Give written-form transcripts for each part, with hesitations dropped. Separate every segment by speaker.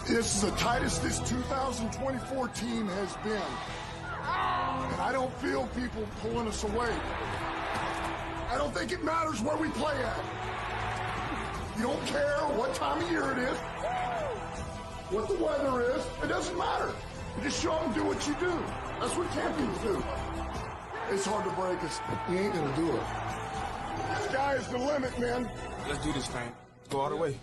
Speaker 1: This is the tightest this 2024 team has been. And I don't feel people pulling us away. I don't think it matters where we play at. You don't care what time of year it is, what the weather is. It doesn't matter. You just show up and do what you do. That's what champions do. It's hard to break us. You ain't gonna do it. The sky is the limit, man.
Speaker 2: Let's do this thing. Let's go all the way.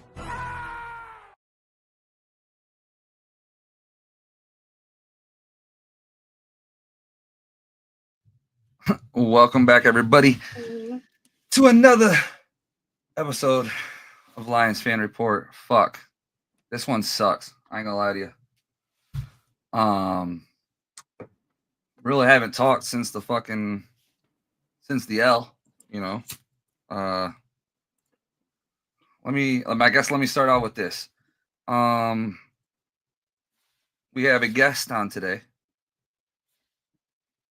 Speaker 3: Welcome back, everybody, to another episode of Lions Fan Report. Fuck, this one sucks. I ain't gonna lie to you. Really haven't talked since the L. You know. I guess let me start out with this. We have a guest on today.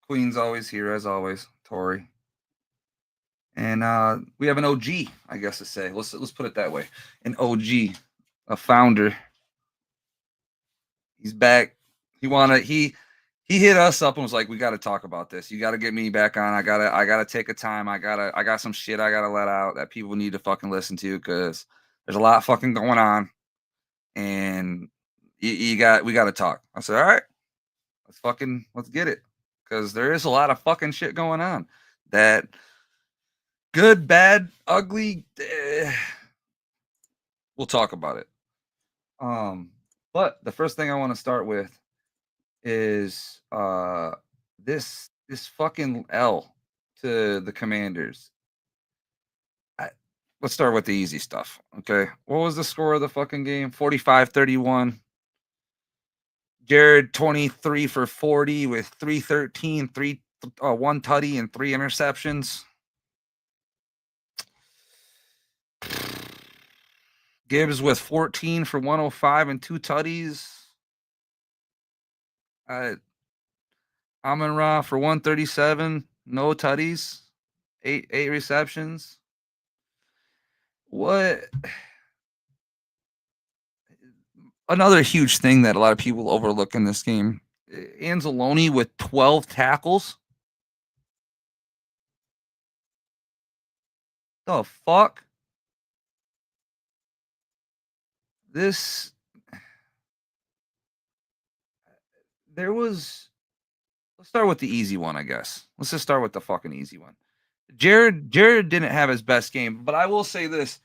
Speaker 3: Queen's always here, as always, Tori. And we have an OG, I guess to say. Let's put it that way. An OG, a founder. He's back. He hit us up and was like, "We got to talk about this. You got to get me back on. I gotta take a time. I got some shit I gotta let out that people need to fucking listen to because there's a lot fucking going on, and we got to talk." I said, "All right, let's get it." Because there is a lot of fucking shit going on. That good, bad, ugly. We'll talk about it. But the first thing I want to start with is this fucking L to the Commanders. Let's start with the easy stuff. Okay. What was the score of the fucking game? 45-31. Jared 23 for 40 with 313, one tutty and 3 interceptions. Gibbs with 14 for 105 and 2 tutties. Amon-Ra for 137, no tutties, 8 receptions. What? Another huge thing that a lot of people overlook in this game, Anzalone with 12 tackles. The fuck? Let's start with the easy one, I guess. Let's just start with the fucking easy one. Jared didn't have his best game, but I will say this.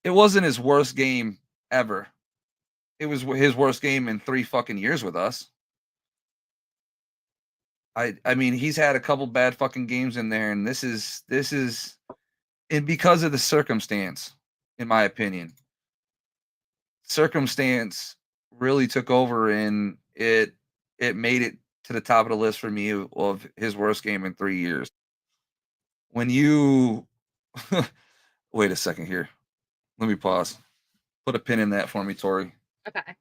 Speaker 3: It wasn't his worst game ever. It was his worst game in 3 fucking years with us. I mean, he's had a couple bad fucking games in there, and this is and because of the circumstance, in my opinion. Circumstance really took over, and it made it to the top of the list for me of his worst game in 3 years. When you wait a second here. Let me pause. Put a pin in that for me, Tori.
Speaker 4: Okay.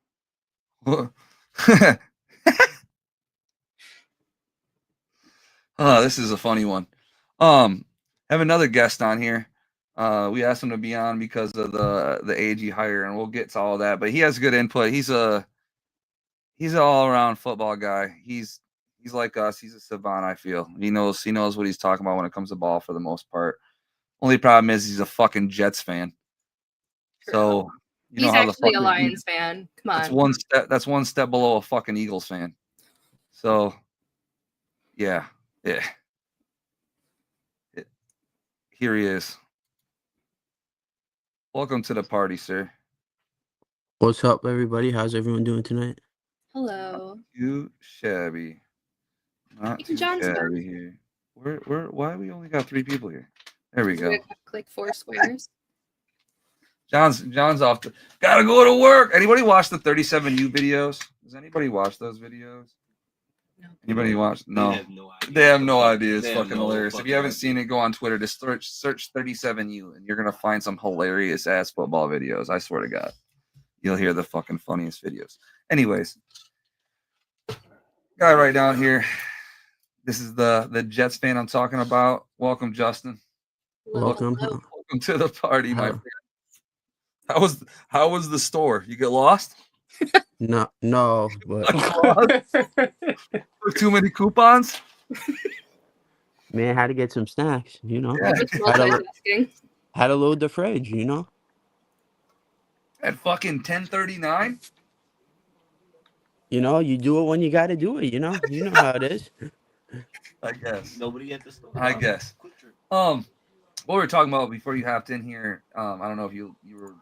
Speaker 3: This is a funny one. Have another guest on here. We asked him to be on because of the AG hire, and we'll get to all that. But he has good input. He's an all around football guy. He's like us. He's a savant. I feel he knows what he's talking about when it comes to ball for the most part. Only problem is he's a fucking Jets fan.
Speaker 4: True.
Speaker 3: So.
Speaker 4: He's actually a Lions fan. Come on.
Speaker 3: That's one step below a fucking Eagles fan. So, yeah. Here he is. Welcome to the party, sir.
Speaker 5: What's up, everybody? How's everyone doing tonight?
Speaker 4: Hello.
Speaker 3: Too shabby. Not too shabby here. Why we only got 3 people here? There we go.
Speaker 4: Click 4 squares.
Speaker 3: John's off. Gotta go to work. Anybody watch the 37U videos? Does anybody watch those videos?
Speaker 4: No.
Speaker 3: Anybody watch? No.
Speaker 6: They have no idea.
Speaker 3: It's fucking hilarious. If you haven't seen it, go on Twitter. Just search 37U, and you're gonna find some hilarious ass football videos. I swear to God, you'll hear the fucking funniest videos. Anyways, guy right down here. This is the Jets fan I'm talking about. Welcome, Justin.
Speaker 5: Welcome.
Speaker 3: Welcome to the party, my friend. How was the store? You get lost?
Speaker 5: No, but
Speaker 3: Too many coupons.
Speaker 5: man, had to get some snacks.
Speaker 3: Yeah.
Speaker 4: Just multitasking.
Speaker 5: Had to load the fridge.
Speaker 3: At fucking 10:39.
Speaker 5: You do it when you got to do it. You know how it is.
Speaker 3: I guess.
Speaker 7: Nobody at the store.
Speaker 3: I guess. What we were talking about before you hopped in here. I don't know if you were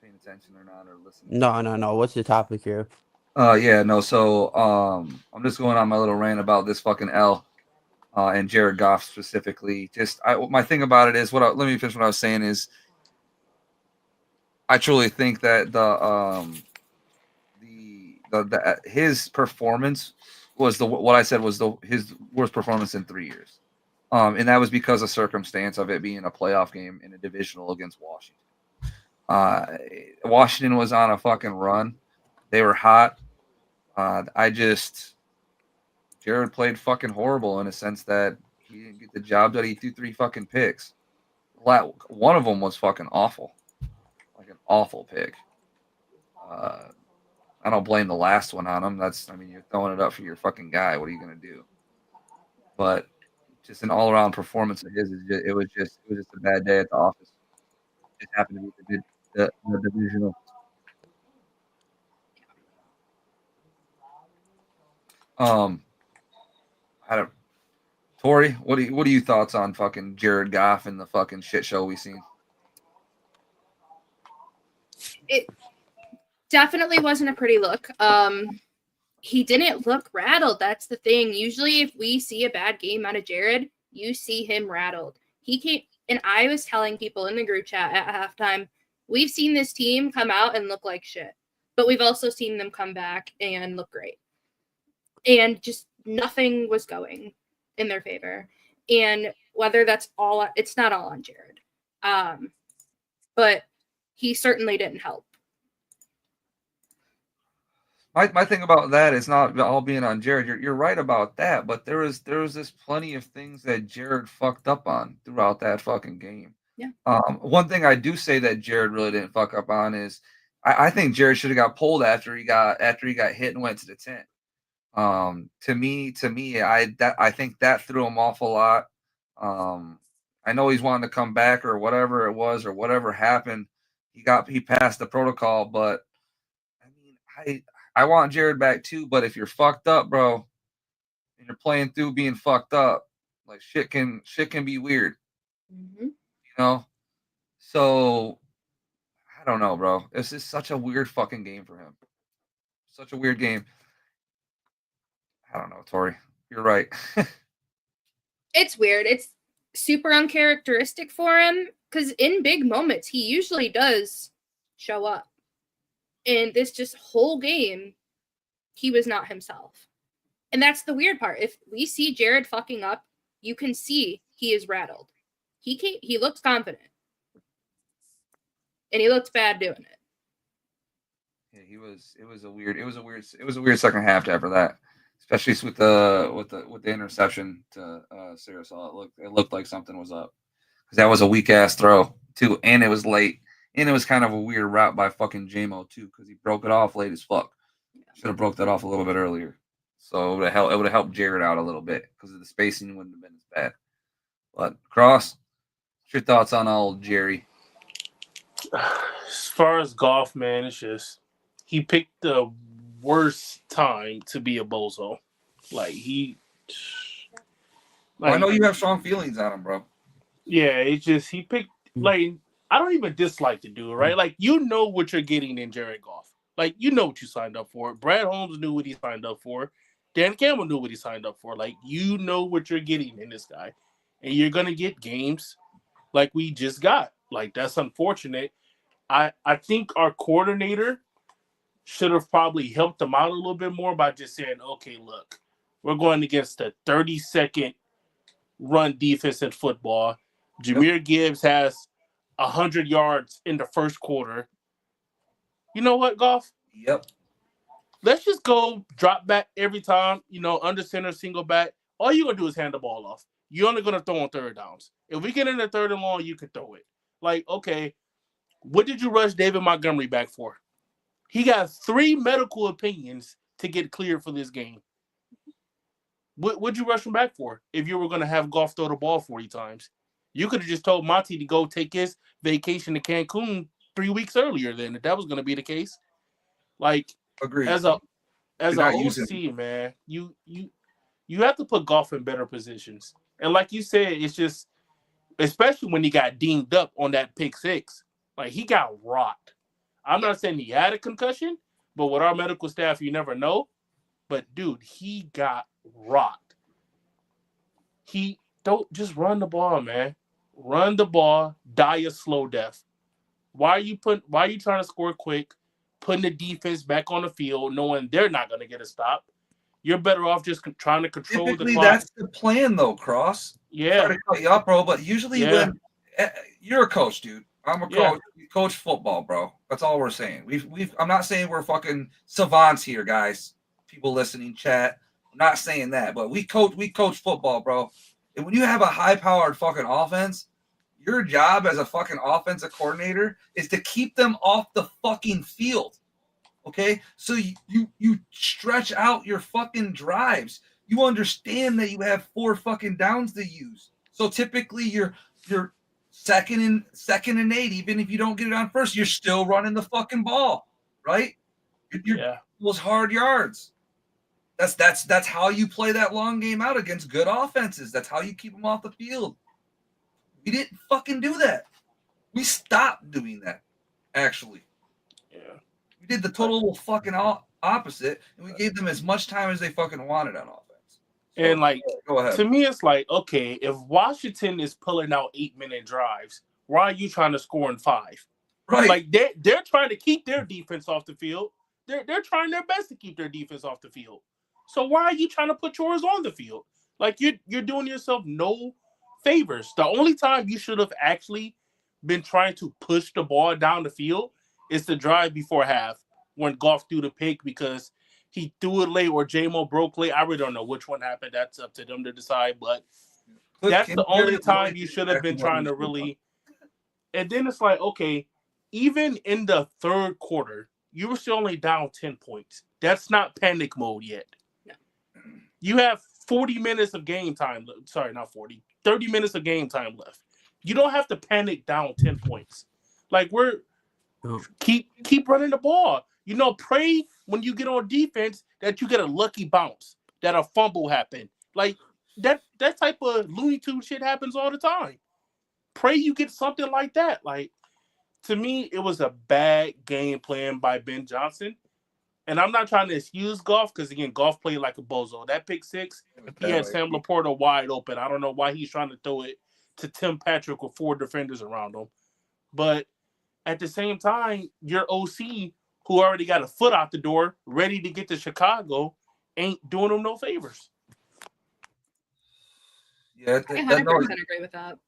Speaker 3: paying attention or not or listening.
Speaker 5: No. What's the topic here?
Speaker 3: Yeah, no. So, I'm just going on my little rant about this fucking L, and Jared Goff specifically. My thing about it is let me finish what I was saying is, I truly think that his performance was what I said was his worst performance in 3 years. And that was because of circumstance of it being a playoff game in a divisional against Washington. Washington was on a fucking run. They were hot. Jared played fucking horrible in a sense that he didn't get the job done. He threw 3 fucking picks. One of them was fucking awful. Like an awful pick. I don't blame the last one on him. You're throwing it up for your fucking guy. What are you going to do? But just an all-around performance of his. It was just a bad day at the office. It just happened to be the divisional. Tori, what are you thoughts on fucking Jared Goff and the fucking shit show we seen?
Speaker 4: It definitely wasn't a pretty look. He didn't look rattled. That's the thing. Usually if we see a bad game out of Jared, you see him rattled. He came, and I was telling people in the group chat at halftime, we've seen this team come out and look like shit, but we've also seen them come back and look great. And just nothing was going in their favor. And whether that's all, it's not all on Jared. But he certainly didn't help.
Speaker 3: My thing about that is not all being on Jared. You're right about that, but there was this plenty of things that Jared fucked up on throughout that fucking game.
Speaker 4: Yeah.
Speaker 3: One thing I do say that Jared really didn't fuck up on is I think Jared should have got pulled after he got hit and went to the tent. To me, I think that threw him off a lot. I know he's wanting to come back or whatever it was or whatever happened. He passed the protocol, but I want Jared back too. But if you're fucked up, bro, and you're playing through being fucked up, like shit can be weird.
Speaker 4: Mm-hmm.
Speaker 3: So I don't know, bro. This is such a weird fucking game for him. Such a weird game. I don't know, Tori. You're right.
Speaker 4: It's weird. It's super uncharacteristic for him because in big moments, he usually does show up. And this just whole game, he was not himself. And that's the weird part. If we see Jared fucking up, you can see he is rattled. He looks confident. And he looks bad doing it.
Speaker 3: Yeah, it was a weird second half after that. Especially with the interception to Sarasol. It looked like something was up. Because that was a weak ass throw too, and it was late. And it was kind of a weird route by fucking JMO too, because he broke it off late as fuck. Should have broke that off a little bit earlier. So it would have helped Jared out a little bit because the spacing wouldn't have been as bad. But Cross, what's your thoughts on old Jerry?
Speaker 8: As far as golf, man, it's just he picked the worst time to be a bozo.
Speaker 3: I know you have strong feelings on him, bro.
Speaker 8: Yeah, it's just he picked I don't even dislike the dude, right? Like, you know what you're getting in Jared Goff. Like, you know what you signed up for. Brad Holmes knew what he signed up for. Dan Campbell knew what he signed up for. Like, you know what you're getting in this guy. And you're going to get games like we just got. Like, that's unfortunate. I think our coordinator should have probably helped him out a little bit more by just saying, okay, look, we're going against the 32nd run defense in football. Jahmyr Gibbs has 100 yards in the first quarter. You know what, Goff?
Speaker 3: Yep.
Speaker 8: Let's just go drop back every time, under center, single back. All you're going to do is hand the ball off. You're only going to throw on third downs. If we get in the third and long, you can throw it. Like, okay, what did you rush David Montgomery back for? He got 3 medical opinions to get cleared for this game. What'd you rush him back for if you were going to have Goff throw the ball 40 times? You could have just told Monty to go take his vacation to Cancun 3 weeks earlier then, if that was going to be the case. Like,
Speaker 3: Agreed.
Speaker 8: as a
Speaker 3: not using
Speaker 8: OC, man, you have to put Goff in better positions. And like you said, it's just, especially when he got dinged up on that pick 6, like he got rocked. I'm not saying he had a concussion, but with our medical staff, you never know. But dude, he got rocked. He don't just run the ball, man. Run the ball, die a slow death. Why are you trying to score quick, putting the defense back on the field, knowing they're not going to get a stop? You're better off just trying to control
Speaker 3: Typically,
Speaker 8: the clock.
Speaker 3: that's the plan, though, Cross.
Speaker 8: Yeah.
Speaker 3: Sorry to cut you up, bro, but usually when you're a coach, dude. I'm a coach. You coach football, bro. That's all we're saying. I'm not saying we're fucking savants here, guys. People listening, chat. I'm not saying that, but we coach football, bro. And when you have a high-powered fucking offense, your job as a fucking offensive coordinator is to keep them off the fucking field. Okay? So you stretch out your fucking drives. You understand that you have 4 fucking downs to use. So typically you're second and 8, even if you don't get it on first, you're still running the fucking ball, right? Those hard yards. That's how you play that long game out against good offenses. That's how you keep them off the field. We didn't fucking do that. We stopped doing that, actually.
Speaker 8: Yeah.
Speaker 3: We did the total fucking opposite, and we gave them as much time as they fucking wanted on offense. So,
Speaker 8: and like,
Speaker 3: go ahead.
Speaker 8: To me, it's like, okay, if Washington is pulling out 8-minute drives, why are you trying to score in 5?
Speaker 3: Right.
Speaker 8: Like they're trying to keep their defense off the field. They're trying their best to keep their defense off the field. So why are you trying to put yours on the field? Like you're doing yourself no favors. The only time you should have actually been trying to push the ball down the field is the drive before half when Goff threw the pick because he threw it late or J-Mo broke late. I really don't know which one happened. That's up to them to decide. But that's the only time you should have been trying to really. And then it's like, okay, even in the third quarter, you were still only down 10 points. That's not panic mode yet.
Speaker 4: No.
Speaker 8: You have 40 minutes of game time. Sorry, not 40. 30 minutes of game time left. You don't have to panic down 10 points. Like keep running the ball. Pray when you get on defense that you get a lucky bounce, that a fumble happened. Like that type of Looney Tunes shit happens all the time. Pray you get something like that. Like, to me, it was a bad game plan by Ben Johnson. And I'm not trying to excuse Goff because, again, Goff played like a bozo. That pick 6, he had Sam Laporta wide open. I don't know why he's trying to throw it to Tim Patrick with 4 defenders around him. But at the same time, your OC, who already got a foot out the door, ready to get to Chicago, ain't doing him no favors.
Speaker 3: Yeah,
Speaker 4: I 100% agree with that.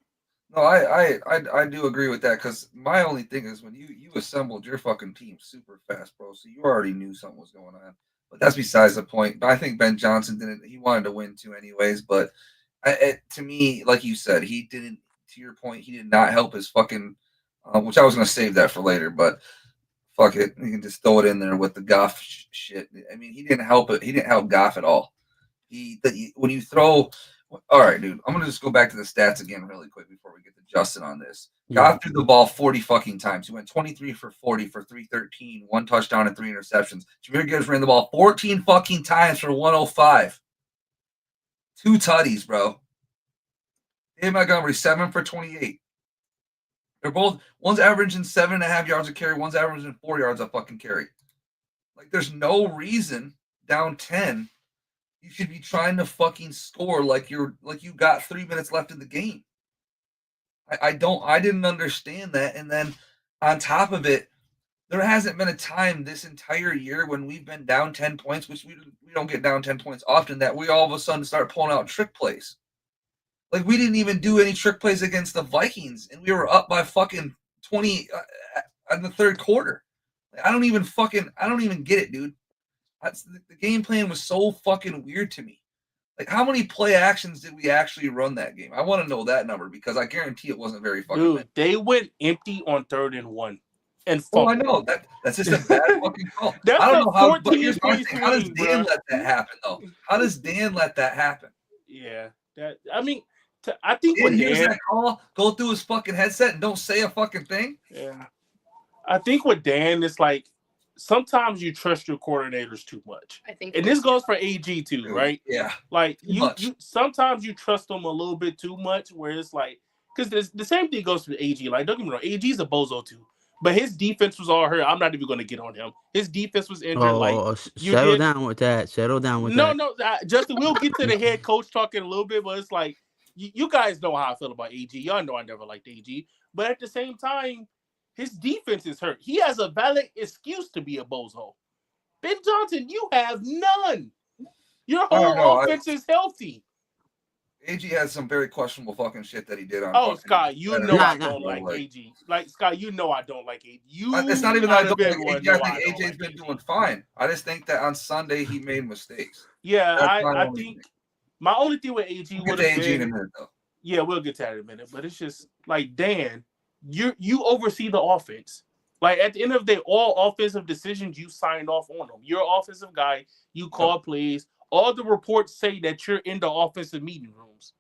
Speaker 3: No, I do agree with that because my only thing is when you assembled your fucking team super fast, bro. So you already knew something was going on. But that's besides the point. But I think Ben Johnson didn't. He wanted to win too, anyways. But to me, like you said, he didn't. To your point, he did not help his fucking. Which I was gonna save that for later, but fuck it, you can just throw it in there with the Goff shit. I mean, he didn't help it. He didn't help Goff at all. When you throw. All right, dude. I'm gonna just go back to the stats again really quick before we get to Justin on this. Goff threw the ball 40 fucking times. He went 23 for 40 for 313, 1 touchdown and 3 interceptions. Jahmyr Gibbs ran the ball 14 fucking times for 105. 2 tutties, bro. David Montgomery 7 for 28. They're both one's averaging 7.5 yards a carry, one's averaging 4 yards a fucking carry. Like, there's no reason down 10. You should be trying to fucking score like you got 3 minutes left in the game. I didn't understand that. And then on top of it, there hasn't been a time this entire year when we've been down 10 points, which we don't get down 10 points often, that we all of a sudden start pulling out trick plays. Like, we didn't even do any trick plays against the Vikings, and we were up by fucking 20 in the third quarter. I don't even get it, dude. The game plan was so fucking weird to me. Like, how many play actions did we actually run that game? I want to know that number because I guarantee it wasn't very fucking many.
Speaker 8: They went empty on 3rd and 1. and
Speaker 3: Oh, I
Speaker 8: fumble.
Speaker 3: know that's just a bad fucking call.
Speaker 8: That's
Speaker 3: I don't
Speaker 8: a
Speaker 3: know how. But
Speaker 8: 14
Speaker 3: here's my
Speaker 8: point
Speaker 3: thing: how does
Speaker 8: swing,
Speaker 3: Dan
Speaker 8: bruh.
Speaker 3: let that happen, though? How does Dan let that happen?
Speaker 8: Yeah, I mean, I think
Speaker 3: Dan
Speaker 8: with
Speaker 3: hears
Speaker 8: Dan,
Speaker 3: that call, go through his fucking headset, and don't say a fucking thing.
Speaker 8: yeah, I think with Dan, it's like sometimes you trust your coordinators too much.
Speaker 4: I think
Speaker 8: And
Speaker 4: it
Speaker 8: this
Speaker 4: is.
Speaker 8: goes for AG too,
Speaker 3: Dude,
Speaker 8: right?
Speaker 3: yeah,
Speaker 8: Like
Speaker 3: too much.
Speaker 8: you sometimes you trust them a little bit too much, where it's like because the same thing goes for AG. Like don't get me wrong, AG's a bozo too, but his defense was all hurt. I'm not even going to get on him. His defense was injured. Like you
Speaker 5: Settle
Speaker 8: did.
Speaker 5: down with that. Settle down with
Speaker 8: No,
Speaker 5: that.
Speaker 8: no, Justin. We'll get to the head coach talking a little bit, but it's like you guys know how I feel about AG. Y'all know I never liked AG, but at the same time, his defense is hurt. He has a valid excuse to be a bozo. Ben Johnson, you have none. Your
Speaker 3: I don't
Speaker 8: whole
Speaker 3: know.
Speaker 8: offense is healthy.
Speaker 3: AG has some very questionable fucking shit that he did on.
Speaker 8: Oh,
Speaker 3: fucking
Speaker 8: Scott, you
Speaker 3: Saturday.
Speaker 8: know I
Speaker 5: Nah.
Speaker 8: don't like AG. Like Scott, you know I don't like AG. You
Speaker 3: It's not even that I
Speaker 8: out of
Speaker 3: don't like
Speaker 8: everyone
Speaker 3: AG. I
Speaker 8: know
Speaker 3: think
Speaker 8: I don't
Speaker 3: AJ's
Speaker 8: like
Speaker 3: been
Speaker 8: AG.
Speaker 3: doing fine. I just think that on Sunday he made mistakes.
Speaker 8: Yeah,
Speaker 3: That's my
Speaker 8: I
Speaker 3: only
Speaker 8: think
Speaker 3: thing.
Speaker 8: my only thing with AG
Speaker 3: We'll
Speaker 8: would
Speaker 3: get to
Speaker 8: have
Speaker 3: AG in a
Speaker 8: been.
Speaker 3: minute, though.
Speaker 8: Yeah, we'll get to that in a minute. But it's just like Dan, you oversee the offense. Like at the end of the day, all offensive decisions you signed off on them. You're an offensive guy. You call plays. All the reports say that you're in the offensive meeting rooms.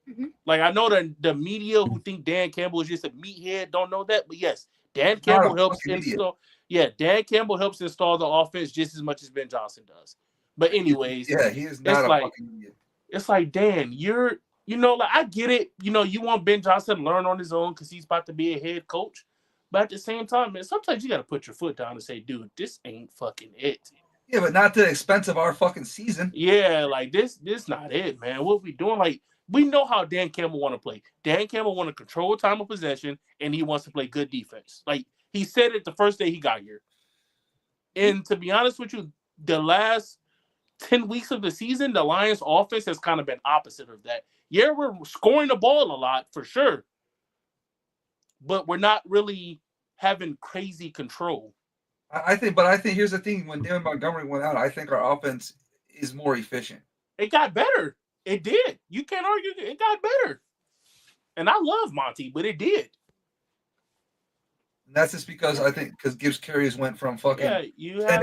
Speaker 4: Mhm.
Speaker 8: Like I know the media who think Dan Campbell is just a meathead don't know that, but yes, Dan
Speaker 3: He's not
Speaker 8: Campbell
Speaker 3: a
Speaker 8: helps
Speaker 3: fucking idiot.
Speaker 8: install. Yeah, Dan Campbell helps install the offense just as much as Ben Johnson does. But anyways,
Speaker 3: Yeah, he is
Speaker 8: it's
Speaker 3: not a
Speaker 8: like
Speaker 3: fucking idiot.
Speaker 8: it's like Dan, like I get it. You want Ben Johnson to learn on his own because he's about to be a head coach. But at the same time, man, sometimes you got to put your foot down and say, dude, this ain't fucking it.
Speaker 3: Yeah, but not to the expense of our fucking season.
Speaker 8: Yeah, like this not it, man. What we doing? Like we know how Dan Campbell want to play. Dan Campbell want to control time of possession, and he wants to play good defense. Like he said it the first day he got here. And to be honest with you, the last 10 weeks of the season, the Lions offense has kind of been opposite of that. Yeah, we're scoring the ball a lot for sure, but we're not really having crazy control.
Speaker 3: I think here's the thing: when David Montgomery went out, I think our offense is more efficient.
Speaker 8: It got better. It did. You can't argue. It got better. And I love Monty, but it did.
Speaker 3: And that's just because I think because Gibbs carries went from fucking 10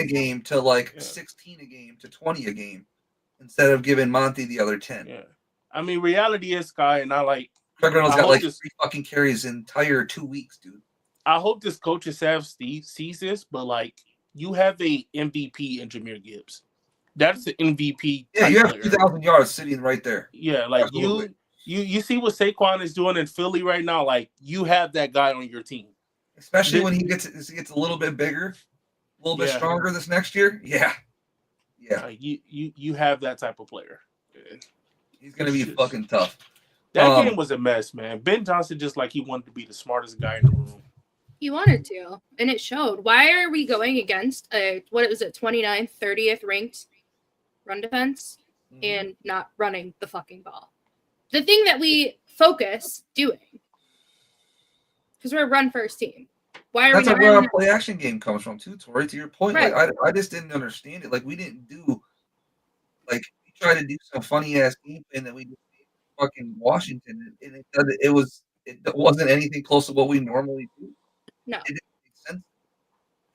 Speaker 3: a game to like 16 a game to 20 a game instead of giving Monty the other 10.
Speaker 8: Yeah. I mean, reality is, Sky, and I like.
Speaker 3: Craig Reynolds got like 3
Speaker 8: this,
Speaker 3: fucking carries in entire 2 weeks, dude.
Speaker 8: I hope this coaching staff sees this, but like, you have a MVP in Jahmyr Gibbs. That's the MVP.
Speaker 3: Yeah, you have 2,000 yards sitting right there.
Speaker 8: Yeah, like absolutely. You see what Saquon is doing in Philly right now. Like you have that guy on your team,
Speaker 3: especially when he gets a little bit bigger, a little bit stronger this next year. Yeah.
Speaker 8: You have that type of player.
Speaker 3: He's gonna be fucking tough.
Speaker 8: That game was a mess, man. Ben Johnson just like he wanted to be the smartest guy in the room.
Speaker 4: He wanted to, and it showed. Why are we going against a 29th, 30th ranked run defense and not running the fucking ball? The thing that we focus doing, because we're a run first team. Why are
Speaker 3: That's
Speaker 4: we?
Speaker 3: That's where our play action game comes from too, Tori. To your point,
Speaker 4: right.
Speaker 3: like I just didn't understand it. Like we didn't do, like we tried to do some funny ass game plan that we did fucking Washington, and it wasn't anything close to what we normally do.
Speaker 4: No,
Speaker 3: it didn't make sense.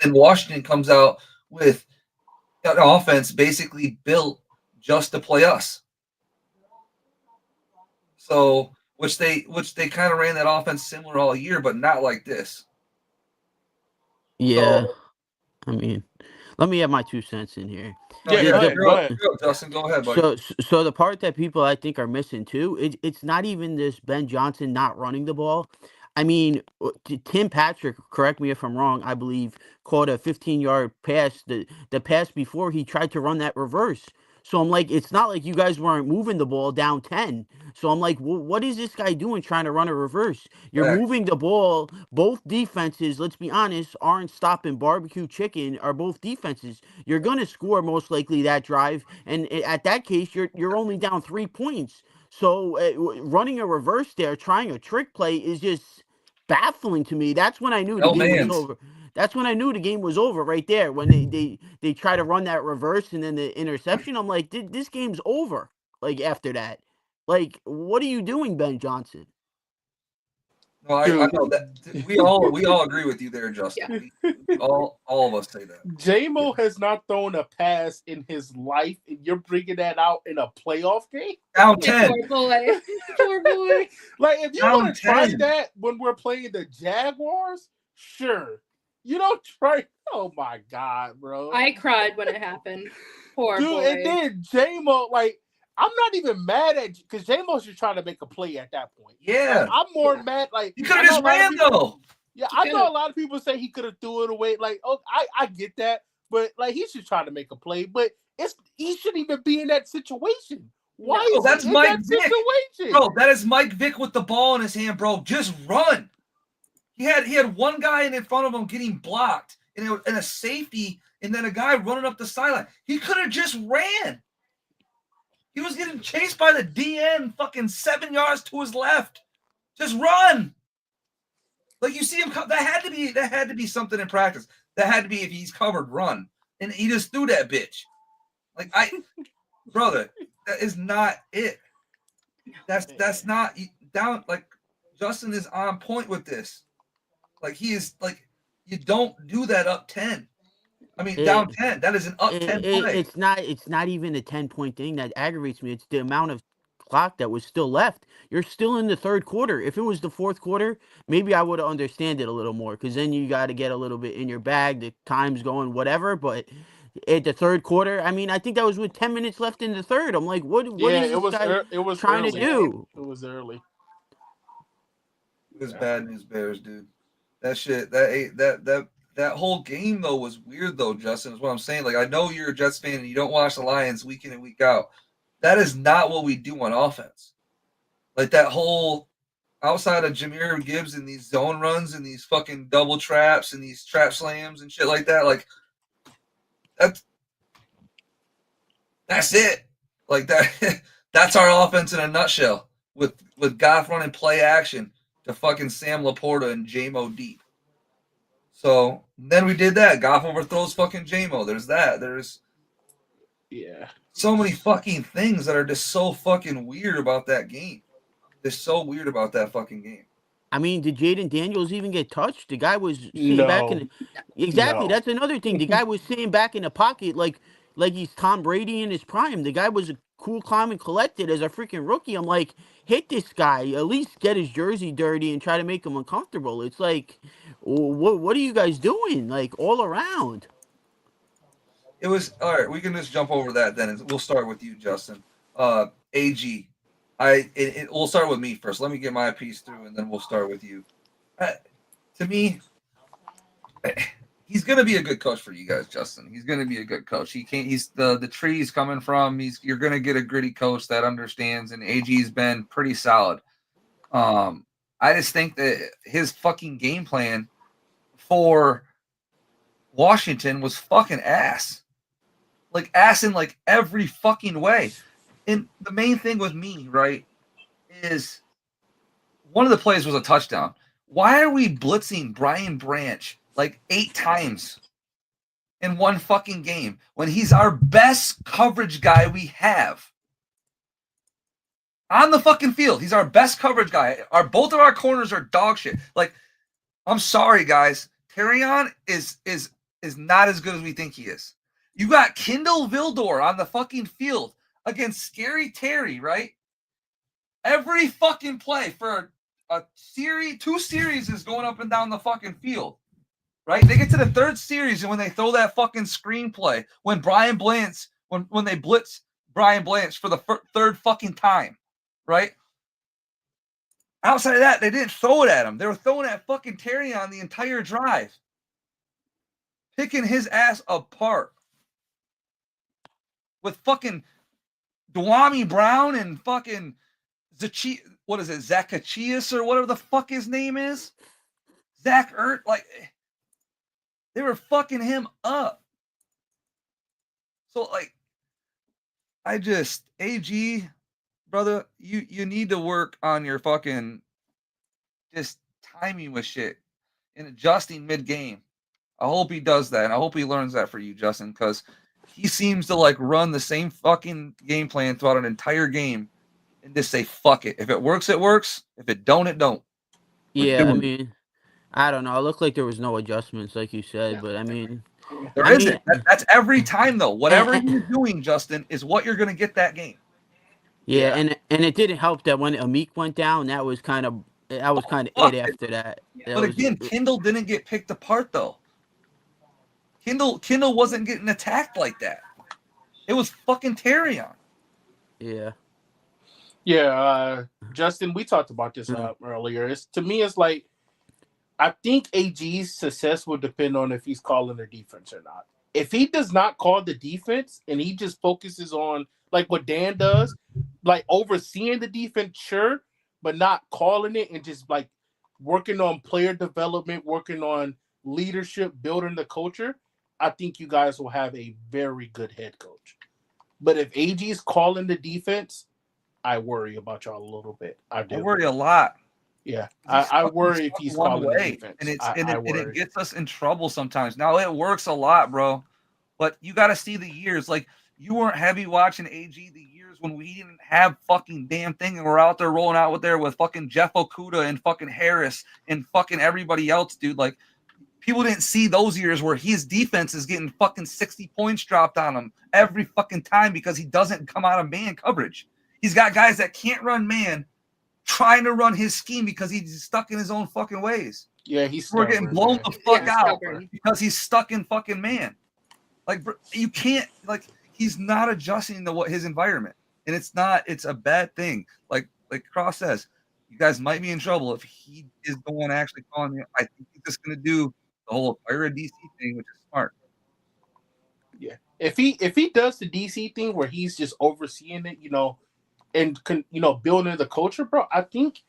Speaker 3: Then Washington comes out with an offense basically built just to play us. So, which they kind of ran that offense similar all year, but not like this.
Speaker 5: Yeah, so, I mean, let me have my 2 cents in here.
Speaker 8: Yeah, go ahead.
Speaker 3: Justin, go ahead, buddy.
Speaker 5: So the part that people I think are missing too, it's not even this Ben Johnson not running the ball. I mean, Tim Patrick, correct me if I'm wrong, I believe, caught a 15-yard pass. The pass before he tried to run that reverse. So I'm like, it's not like you guys weren't moving the ball down 10. So I'm like, well, what is this guy doing trying to run a reverse? You're moving the ball. Both defenses, let's be honest, aren't stopping barbecue chicken, are both defenses. You're going to score most likely that drive. And at that case, you're only down 3 points. So running a reverse there, trying a trick play is just baffling to me. That's when I knew the game was over. That's when I knew the game was over right there. When they try to run that reverse and then the interception, I'm like, this game's over. Like after that, like what are you doing, Ben Johnson?
Speaker 3: No, I know that we all agree with you there, Justin.
Speaker 4: Yeah.
Speaker 3: All of us say that.
Speaker 8: J-Mo has not thrown a pass in his life, and you're bringing that out in a playoff game?
Speaker 3: Down
Speaker 4: Yeah,
Speaker 3: 10.
Speaker 4: poor boy. Poor boy.
Speaker 8: Like, if you
Speaker 3: Down
Speaker 8: want to try
Speaker 3: 10.
Speaker 8: that when we're playing the Jaguars, sure. You don't try. Oh my God, bro.
Speaker 4: I cried when it happened. Poor
Speaker 8: Dude,
Speaker 4: boy.
Speaker 8: and then J-Mo, like, I'm not even mad at you because J-Mo's just trying to make a play at that point.
Speaker 3: Yeah.
Speaker 8: Like, I'm more mad. Like,
Speaker 3: You could have just ran though.
Speaker 8: Yeah, I know a lot of people say he could have threw it away. Like, oh, I get that, but like he's just trying to make a play. But he shouldn't even be in that situation. Why is
Speaker 3: that's
Speaker 8: he in
Speaker 3: Mike
Speaker 8: that
Speaker 3: Vick.
Speaker 8: situation?
Speaker 3: Bro, that is Mike Vick with the ball in his hand, bro. Just run. He had one guy in front of him getting blocked, and a safety, and then a guy running up the sideline. He could have just ran. He was getting chased by the DN fucking 7 yards to his left. Just run. Like you see him, that had to be something in practice. That had to be if he's covered, run. And he just threw that bitch. Like brother, that is not it. That's not down. Like Justin is on point with this. Like he is like you don't do that up 10. I mean down 10. That is an up 10 play.
Speaker 5: It's not even a 10-point thing that aggravates me. It's the amount of clock that was still left. You're still in the third quarter. If it was the fourth quarter, maybe I would have understand it a little more because then you got to get a little bit in your bag. The time's going, whatever. But at the third quarter, I mean, I think that was with 10 minutes left in the third. I'm like, what is this guy trying to do?
Speaker 8: It was early.
Speaker 3: It was bad news bears, dude. That shit, that whole game though was weird though, Justin, is what I'm saying. Like I know you're a Jets fan and you don't watch the Lions week in and week out. That is not what we do on offense. Like that whole outside of Jahmyr Gibbs and these zone runs and these fucking double traps and these trap slams and shit like that. Like that's it. Like that's our offense in a nutshell. With Goff running play action to fucking Sam Laporta and J-Mo deep. So then we did that. Goff overthrows fucking J-Mo. There's that. There's so many fucking things that are just so fucking weird about that game. Just so weird about that fucking game.
Speaker 5: I mean, did Jaden Daniels even get touched? The guy was sitting back in exactly. That's another thing. The guy was sitting back in the pocket like he's Tom Brady in his prime. The guy was cool, calm, and collected as a freaking rookie. I'm like, hit this guy. At least get his jersey dirty and try to make him uncomfortable. It's like, what are you guys doing? Like all around.
Speaker 3: It was all right. We can just jump over that then. We'll start with you, Justin. AG. We'll start with me first. Let me get my piece through, and then we'll start with you. To me, he's gonna be a good coach for you guys, Justin. He's gonna be a good coach. He can't. He's the tree he's coming from. You're gonna get a gritty coach that understands, and AG's been pretty solid. I just think that his fucking game plan for Washington was fucking ass. Like ass in like every fucking way. And the main thing with me, right, is one of the plays was a touchdown. Why are we blitzing Brian Branch like 8 times in one fucking game when he's our best coverage guy we have? On the fucking field, he's our best coverage guy. Both of our corners are dog shit. Like, I'm sorry, guys. Terrion is not as good as we think he is. You got Kendall Vildor on the fucking field against Scary Terry, right? Every fucking play for a series, 2 series is going up and down the fucking field, right? They get to the 3rd series and when they throw that fucking screenplay, when Brian Blanche, when they blitz Brian Blanche for the 3rd fucking time, right? Outside of that, they didn't throw it at him. They were throwing at fucking Terry on the entire drive, picking his ass apart with fucking Dwami Brown and fucking Zacchaeus or whatever the fuck his name is. Zach Ertz, like they were fucking him up. So like AG, brother, you need to work on your fucking just timing with shit and adjusting mid-game. I hope he does that, and I hope he learns that for you, Justin, because he seems to like run the same fucking game plan throughout an entire game and just say, fuck it. If it works, it works. If it don't, it don't.
Speaker 5: Yeah, I mean, I don't know. It looked like there was no adjustments, like you said, but I mean,
Speaker 3: There
Speaker 5: I
Speaker 3: isn't.
Speaker 5: mean,
Speaker 3: That's every time though. Whatever
Speaker 5: and,
Speaker 3: you're doing, Justin, is what you're gonna get that game.
Speaker 5: yeah,
Speaker 8: Yeah.
Speaker 5: and it didn't help that when Amik went down, that was kind of
Speaker 3: Fuck
Speaker 5: it
Speaker 3: it.
Speaker 5: after that. That
Speaker 3: But
Speaker 5: was
Speaker 3: again, Kindle didn't get picked apart though. Kindle wasn't getting attacked like that. It was fucking Terrion.
Speaker 5: yeah.
Speaker 8: Yeah, Justin, we talked about this earlier. To me, it's like I think AG's success will depend on if he's calling the defense or not. If he does not call the defense and he just focuses on like what Dan does, like overseeing the defense, sure, but not calling it and just like working on player development, working on leadership, building the culture, I think you guys will have a very good head coach. But if AG's calling the defense, I worry about y'all a little bit. I do.
Speaker 3: I worry a lot.
Speaker 8: Yeah, I worry if he's calling the defense.
Speaker 3: And
Speaker 8: I
Speaker 3: it
Speaker 8: worry.
Speaker 3: gets us in trouble sometimes. Now it works a lot, bro. But you got to see the years. Like you weren't heavy watching AG the years when we didn't have fucking damn thing, and we're out there rolling out with fucking Jeff Okuda and fucking Harris and fucking everybody else, dude. Like people didn't see those years where his defense is getting fucking 60 points dropped on him every fucking time because he doesn't come out of man coverage. He's got guys that can't run man trying to run his scheme because he's stuck in his own fucking ways.
Speaker 8: Yeah, he's
Speaker 3: We're getting blown the fuck out
Speaker 4: stubborn.
Speaker 3: because he's stuck in fucking man. Like you can't, like he's not adjusting to what his environment, and it's a bad thing. Like Cross says, you guys might be in trouble if he is the one actually calling you. I think he's just gonna do the whole fire a DC thing, which is smart.
Speaker 8: Yeah, if he does the DC thing where he's just overseeing it, and building the culture, bro, I think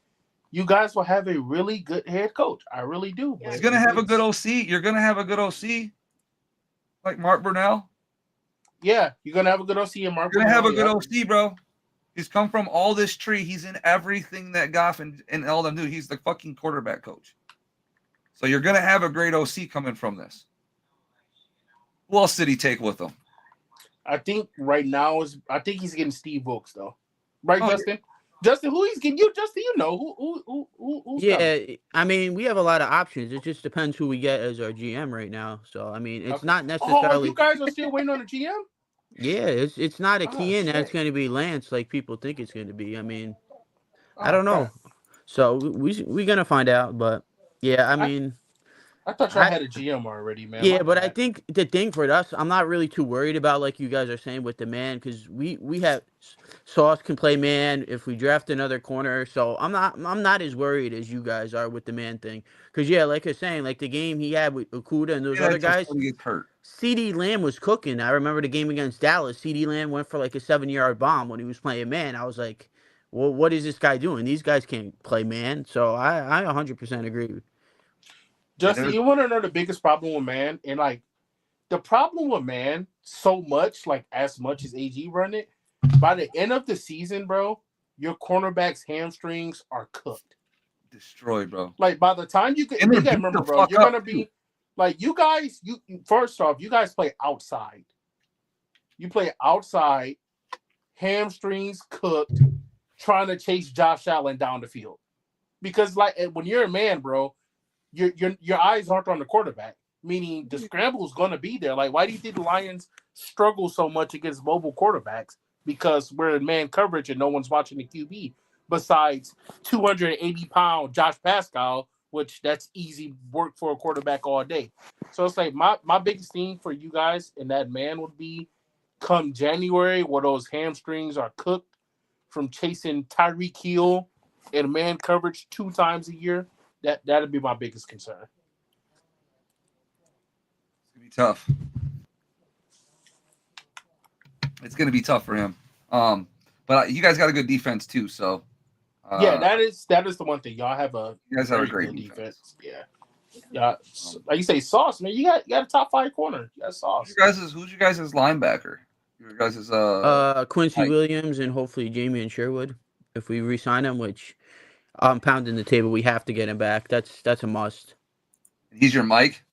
Speaker 8: you guys will have a really good head coach. I really do.
Speaker 3: He's gonna have a good OC. You're gonna have a good OC, like Mark Brunell.
Speaker 8: Yeah, you're gonna have a good OC in Mark.
Speaker 3: You're gonna have a good OC, bro. He's come from all this tree. He's in everything that Goff and all them do. He's the fucking quarterback coach. So you're gonna have a great OC coming from this. Who else did he take with him?
Speaker 8: I think right now I think he's getting Steve Wilkes though. Right, Justin?
Speaker 3: Yeah.
Speaker 8: Justin, who he's getting? Justin, who's
Speaker 5: Yeah,
Speaker 8: coming?
Speaker 5: I mean, we have a lot of options. It just depends who we get as our GM right now. So, I mean, it's not necessarily.
Speaker 8: You guys are still waiting on the GM?
Speaker 5: Yeah, it's not a key in that it's
Speaker 8: shit.
Speaker 5: going to be Lance like people think it's going to be. I mean, I don't know. So we're going to find out. But, yeah, I mean.
Speaker 8: I thought y'all had a GM already, man.
Speaker 5: Yeah, but I think the thing for us, I'm not really too worried about like you guys are saying with the man because we have Sauce can play man if we draft another corner. So I'm not as worried as you guys are with the man thing because yeah, like I was saying, like the game he had with Okuda and those other guys,
Speaker 3: Gets hurt.
Speaker 5: CD Lamb was cooking. I remember the game against Dallas. CD Lamb went for like a 7-yard bomb when he was playing man. I was like, well, what is this guy doing? These guys can't play man. So I 100% agree.
Speaker 8: Justin, you want to know the biggest problem with man? And like the problem with man, so much, like as much as AG run it, by the end of the season, bro, your cornerback's hamstrings are cooked.
Speaker 3: Destroyed, bro.
Speaker 8: Like by the time you gotta remember, bro, you're gonna be like you guys, first off, you guys play outside. You play outside, hamstrings cooked, trying to chase Josh Allen down the field. Because like when you're a man, bro, your eyes aren't on the quarterback, meaning the scramble is going to be there. Like, why do you think the Lions struggle so much against mobile quarterbacks? Because we're in man coverage and no one's watching the QB besides 280-pound Josh Pascal, which that's easy work for a quarterback all day. So it's like my biggest thing for you guys and that man would be come January where those hamstrings are cooked from chasing Tyreek Hill in man coverage 2 times a year. That'd be my biggest concern.
Speaker 3: It's gonna be tough. It's gonna be tough for him. But you guys got a good defense too, so
Speaker 8: yeah, that is the one thing. Y'all have a
Speaker 3: great
Speaker 8: defense. Yeah. Like you say, Sauce, man. You got a top 5 corner. You got Sauce.
Speaker 3: Who's your guys' linebacker? Your guys'
Speaker 5: Quincy Williams and hopefully Jamie and Sherwood if we re-sign him, which I'm pounding the table. We have to get him back. That's a must.
Speaker 3: He's your Mike?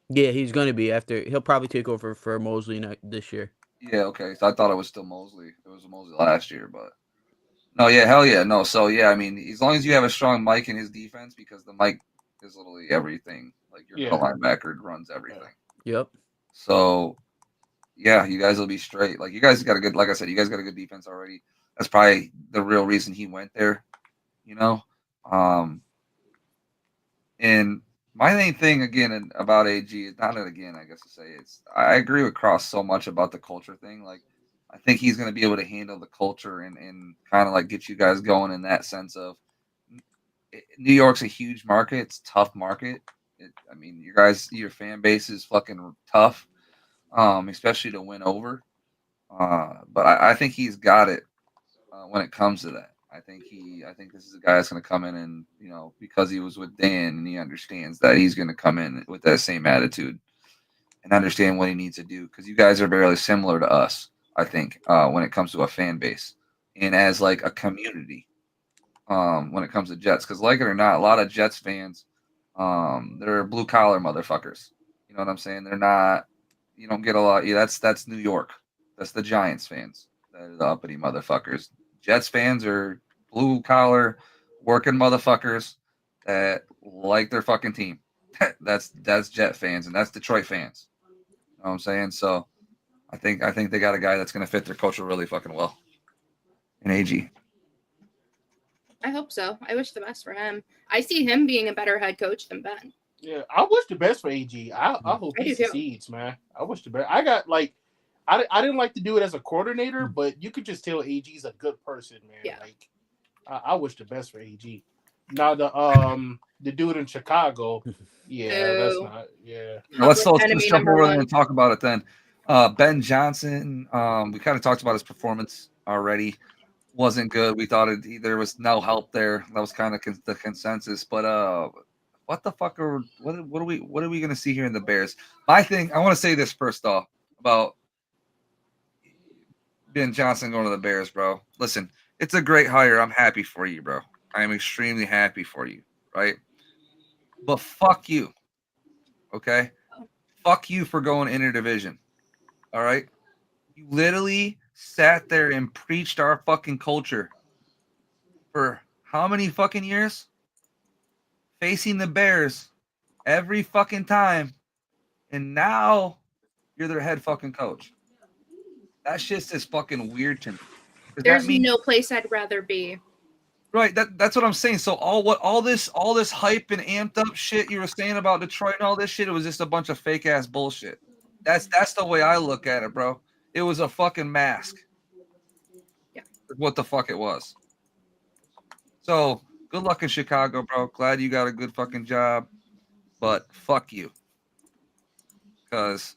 Speaker 5: Yeah, he's going to be after. He'll probably take over for Mosley this year.
Speaker 3: Yeah, okay. So I thought it was still Mosley. It was Mosley last year, but No, yeah, hell yeah, no. So yeah, I mean, as long as you have a strong Mike in his defense, because the Mike is literally everything. Like your middle linebacker runs everything.
Speaker 5: Yep.
Speaker 3: So yeah, you guys will be straight. Like you guys got a good, like I said, you guys got a good defense already. That's probably the real reason he went there. You know, and my main thing again about AG is not again. I guess to say I agree with Cross so much about the culture thing. Like I think he's going to be able to handle the culture and kind of like get you guys going in that sense of New York's a huge market. It's a tough market. I mean, your fan base is fucking tough, especially to win over. But I think he's got it when it comes to that. I think this is a guy that's going to come in and because he was with Dan and he understands that he's going to come in with that same attitude and understand what he needs to do because you guys are very similar to us. I think when it comes to a fan base and as like a community when it comes to Jets because like it or not, a lot of Jets fans they're blue collar motherfuckers. You know what I'm saying? They're not. You don't get a lot. Yeah, that's New York. That's the Giants fans. That are the uppity motherfuckers. Jets fans are blue collar, working motherfuckers that like their fucking team. that's Jet fans and that's Detroit fans. You know what I'm saying? So I think they got a guy that's going to fit their culture really fucking well. In AG.
Speaker 4: I hope so. I wish the best for him. I see him being a better head coach than Ben.
Speaker 8: Yeah, I wish the best for AG. I hope he succeeds, man. I wish the best. I got like, I didn't like to do it as a coordinator, but you could just tell AG's a good person, man.
Speaker 4: Yeah.
Speaker 8: Like, I wish the best for AG. Now the dude in Chicago, yeah, that's not, yeah.
Speaker 3: Let's jump over there and talk about it then. Ben Johnson, we kind of talked about his performance already. Wasn't good. We thought there was no help there. That was kind of the consensus. But what the fuck what are we gonna see here in the Bears? My thing, I want to say this first off about Ben Johnson going to the Bears, bro. Listen, it's a great hire. I'm happy for you, bro. I am extremely happy for you, right? But fuck you, okay? Fuck you for going interdivision, all right? You literally sat there and preached our fucking culture for how many fucking years? Facing the Bears every fucking time, and now you're their head fucking coach. That shit's just fucking weird to me.
Speaker 4: There's no place I'd rather be.
Speaker 3: Right, that's what I'm saying. So all this hype and amped up shit you were saying about Detroit and all this shit, it was just a bunch of fake ass bullshit. That's the way I look at it, bro. It was a fucking mask.
Speaker 4: Yeah.
Speaker 3: What the fuck it was. So good luck in Chicago, bro. Glad you got a good fucking job. But fuck you. Because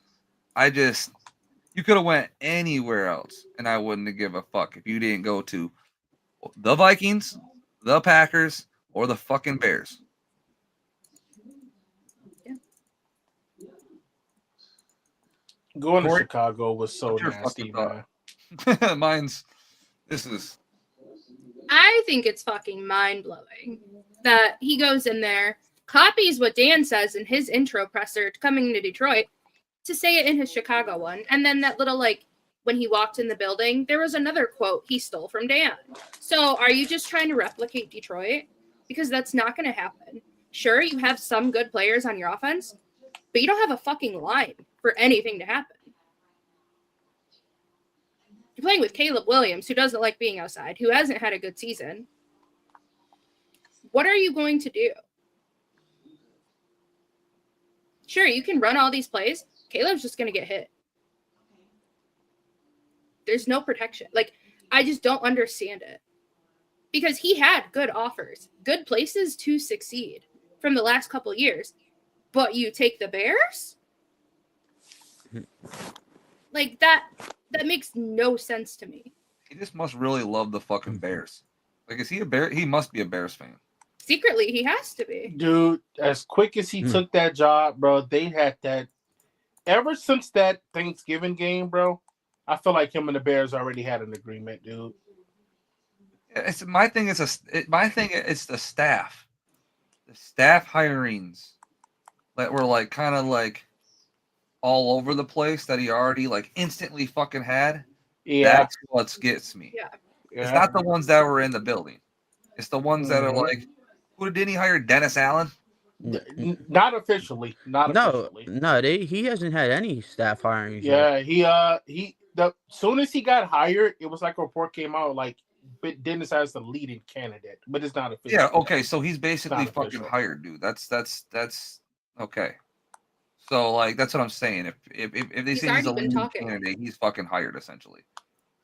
Speaker 3: you could have went anywhere else and I wouldn't have give a fuck if you didn't go to the Vikings, the Packers, or the fucking Bears.
Speaker 4: Yeah.
Speaker 8: Going to Chicago was so nasty, man.
Speaker 4: I think it's fucking mind-blowing that he goes in there, copies what Dan says in his intro presser coming to Detroit to say it in his Chicago one. And then that little, when he walked in the building, there was another quote he stole from Dan. So are you just trying to replicate Detroit? Because that's not going to happen. Sure, you have some good players on your offense, but you don't have a fucking line for anything to happen. You're playing with Caleb Williams, who doesn't like being outside, who hasn't had a good season. What are you going to do? Sure, you can run all these plays. Caleb's just going to get hit. There's no protection. I just don't understand it. Because he had good offers, good places to succeed from the last couple years. But you take the Bears? That makes no sense to me.
Speaker 3: He just must really love the fucking Bears. Is he a Bear? He must be a Bears fan.
Speaker 4: Secretly, he has to be.
Speaker 8: Dude, as quick as he took that job, bro, they had that. Ever since that Thanksgiving game, bro, I feel like him and the Bears already had an agreement, dude.
Speaker 3: My thing is it's the staff. The staff hirings that were kind of all over the place that he already instantly fucking had.
Speaker 8: Yeah.
Speaker 3: That's what gets me.
Speaker 4: Yeah.
Speaker 3: It's not the ones that were in the building. It's the ones that are like, who didn't he hire? Dennis Allen?
Speaker 8: Not officially. Not officially.
Speaker 5: No, he hasn't had any staff hirings.
Speaker 8: Yeah, the soon as he got hired, it was like a report came out like Dennis as the leading candidate, but it's not official.
Speaker 3: Yeah, okay, so he's basically fucking hired, dude. That's okay. So like that's what I'm saying. If they say he's a leading candidate, he's fucking hired essentially.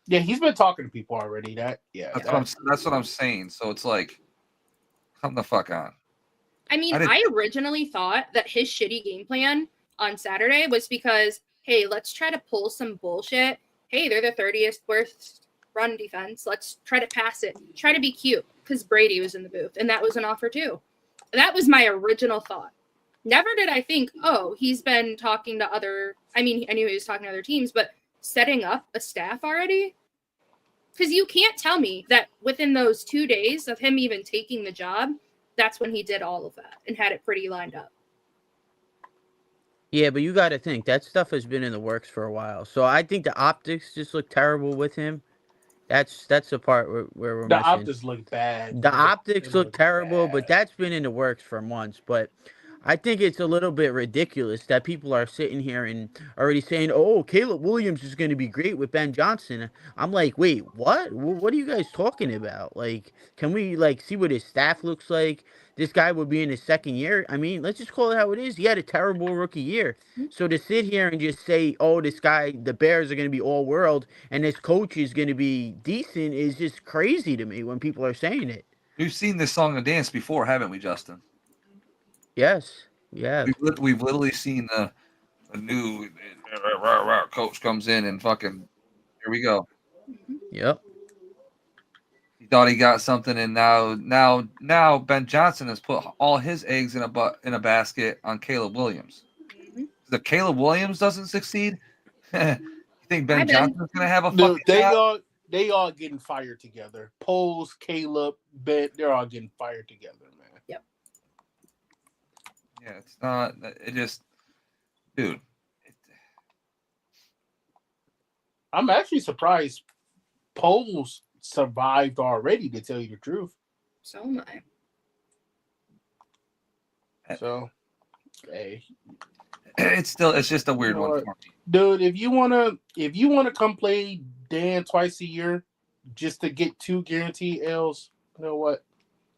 Speaker 8: Yeah, he's been talking to people already. That's
Speaker 3: what I'm saying. So it's like, come the fuck on.
Speaker 4: I mean, I originally thought that his shitty game plan on Saturday was because, hey, let's try to pull some bullshit. Hey, they're the 30th worst run defense. Let's try to pass it. Try to be cute because Brady was in the booth, and that was an offer too. That was my original thought. Never did I think, oh, he's been talking to I knew he was talking to other teams, but setting up a staff already? Because you can't tell me that within those 2 days of him even taking the job, that's when he did all of that and had it pretty lined up.
Speaker 5: Yeah, but you got to think that stuff has been in the works for a while. So I think the optics just look terrible with him. That's the part where we're
Speaker 8: the
Speaker 5: missing.
Speaker 8: optics look bad.
Speaker 5: The optics look terrible, but that's been in the works for months. But I think it's a little bit ridiculous that people are sitting here and already saying, oh, Caleb Williams is going to be great with Ben Johnson. I'm like, wait, what? What are you guys talking about? Like, can we, like, see what his staff looks like? This guy would be in his second year. I mean, let's just call it how it is. He had a terrible rookie year. So to sit here and just say, oh, this guy, the Bears are going to be all world and this coach is going to be decent is just crazy to me when people are saying it.
Speaker 3: We've seen this song and dance before, haven't we, Justin?
Speaker 5: Yes. Yeah.
Speaker 3: We've literally seen the new coach comes in and fucking here we go.
Speaker 5: Yep.
Speaker 3: He thought he got something, and now Ben Johnson has put all his eggs in a basket on Caleb Williams. If Caleb Williams doesn't succeed, you think Ben Johnson's gonna have a fucking job?
Speaker 8: They all getting fired together. Poles, Caleb, Ben, they're all getting fired together, man.
Speaker 4: Yep.
Speaker 3: Yeah, it's not. It just, dude.
Speaker 8: I'm actually surprised Poles survived already, to tell you the truth.
Speaker 4: So am I.
Speaker 8: So, hey,
Speaker 3: it's just a weird one for me.
Speaker 8: Dude, if you wanna come play Dan twice a year just to get 2 guaranteed L's, you know what?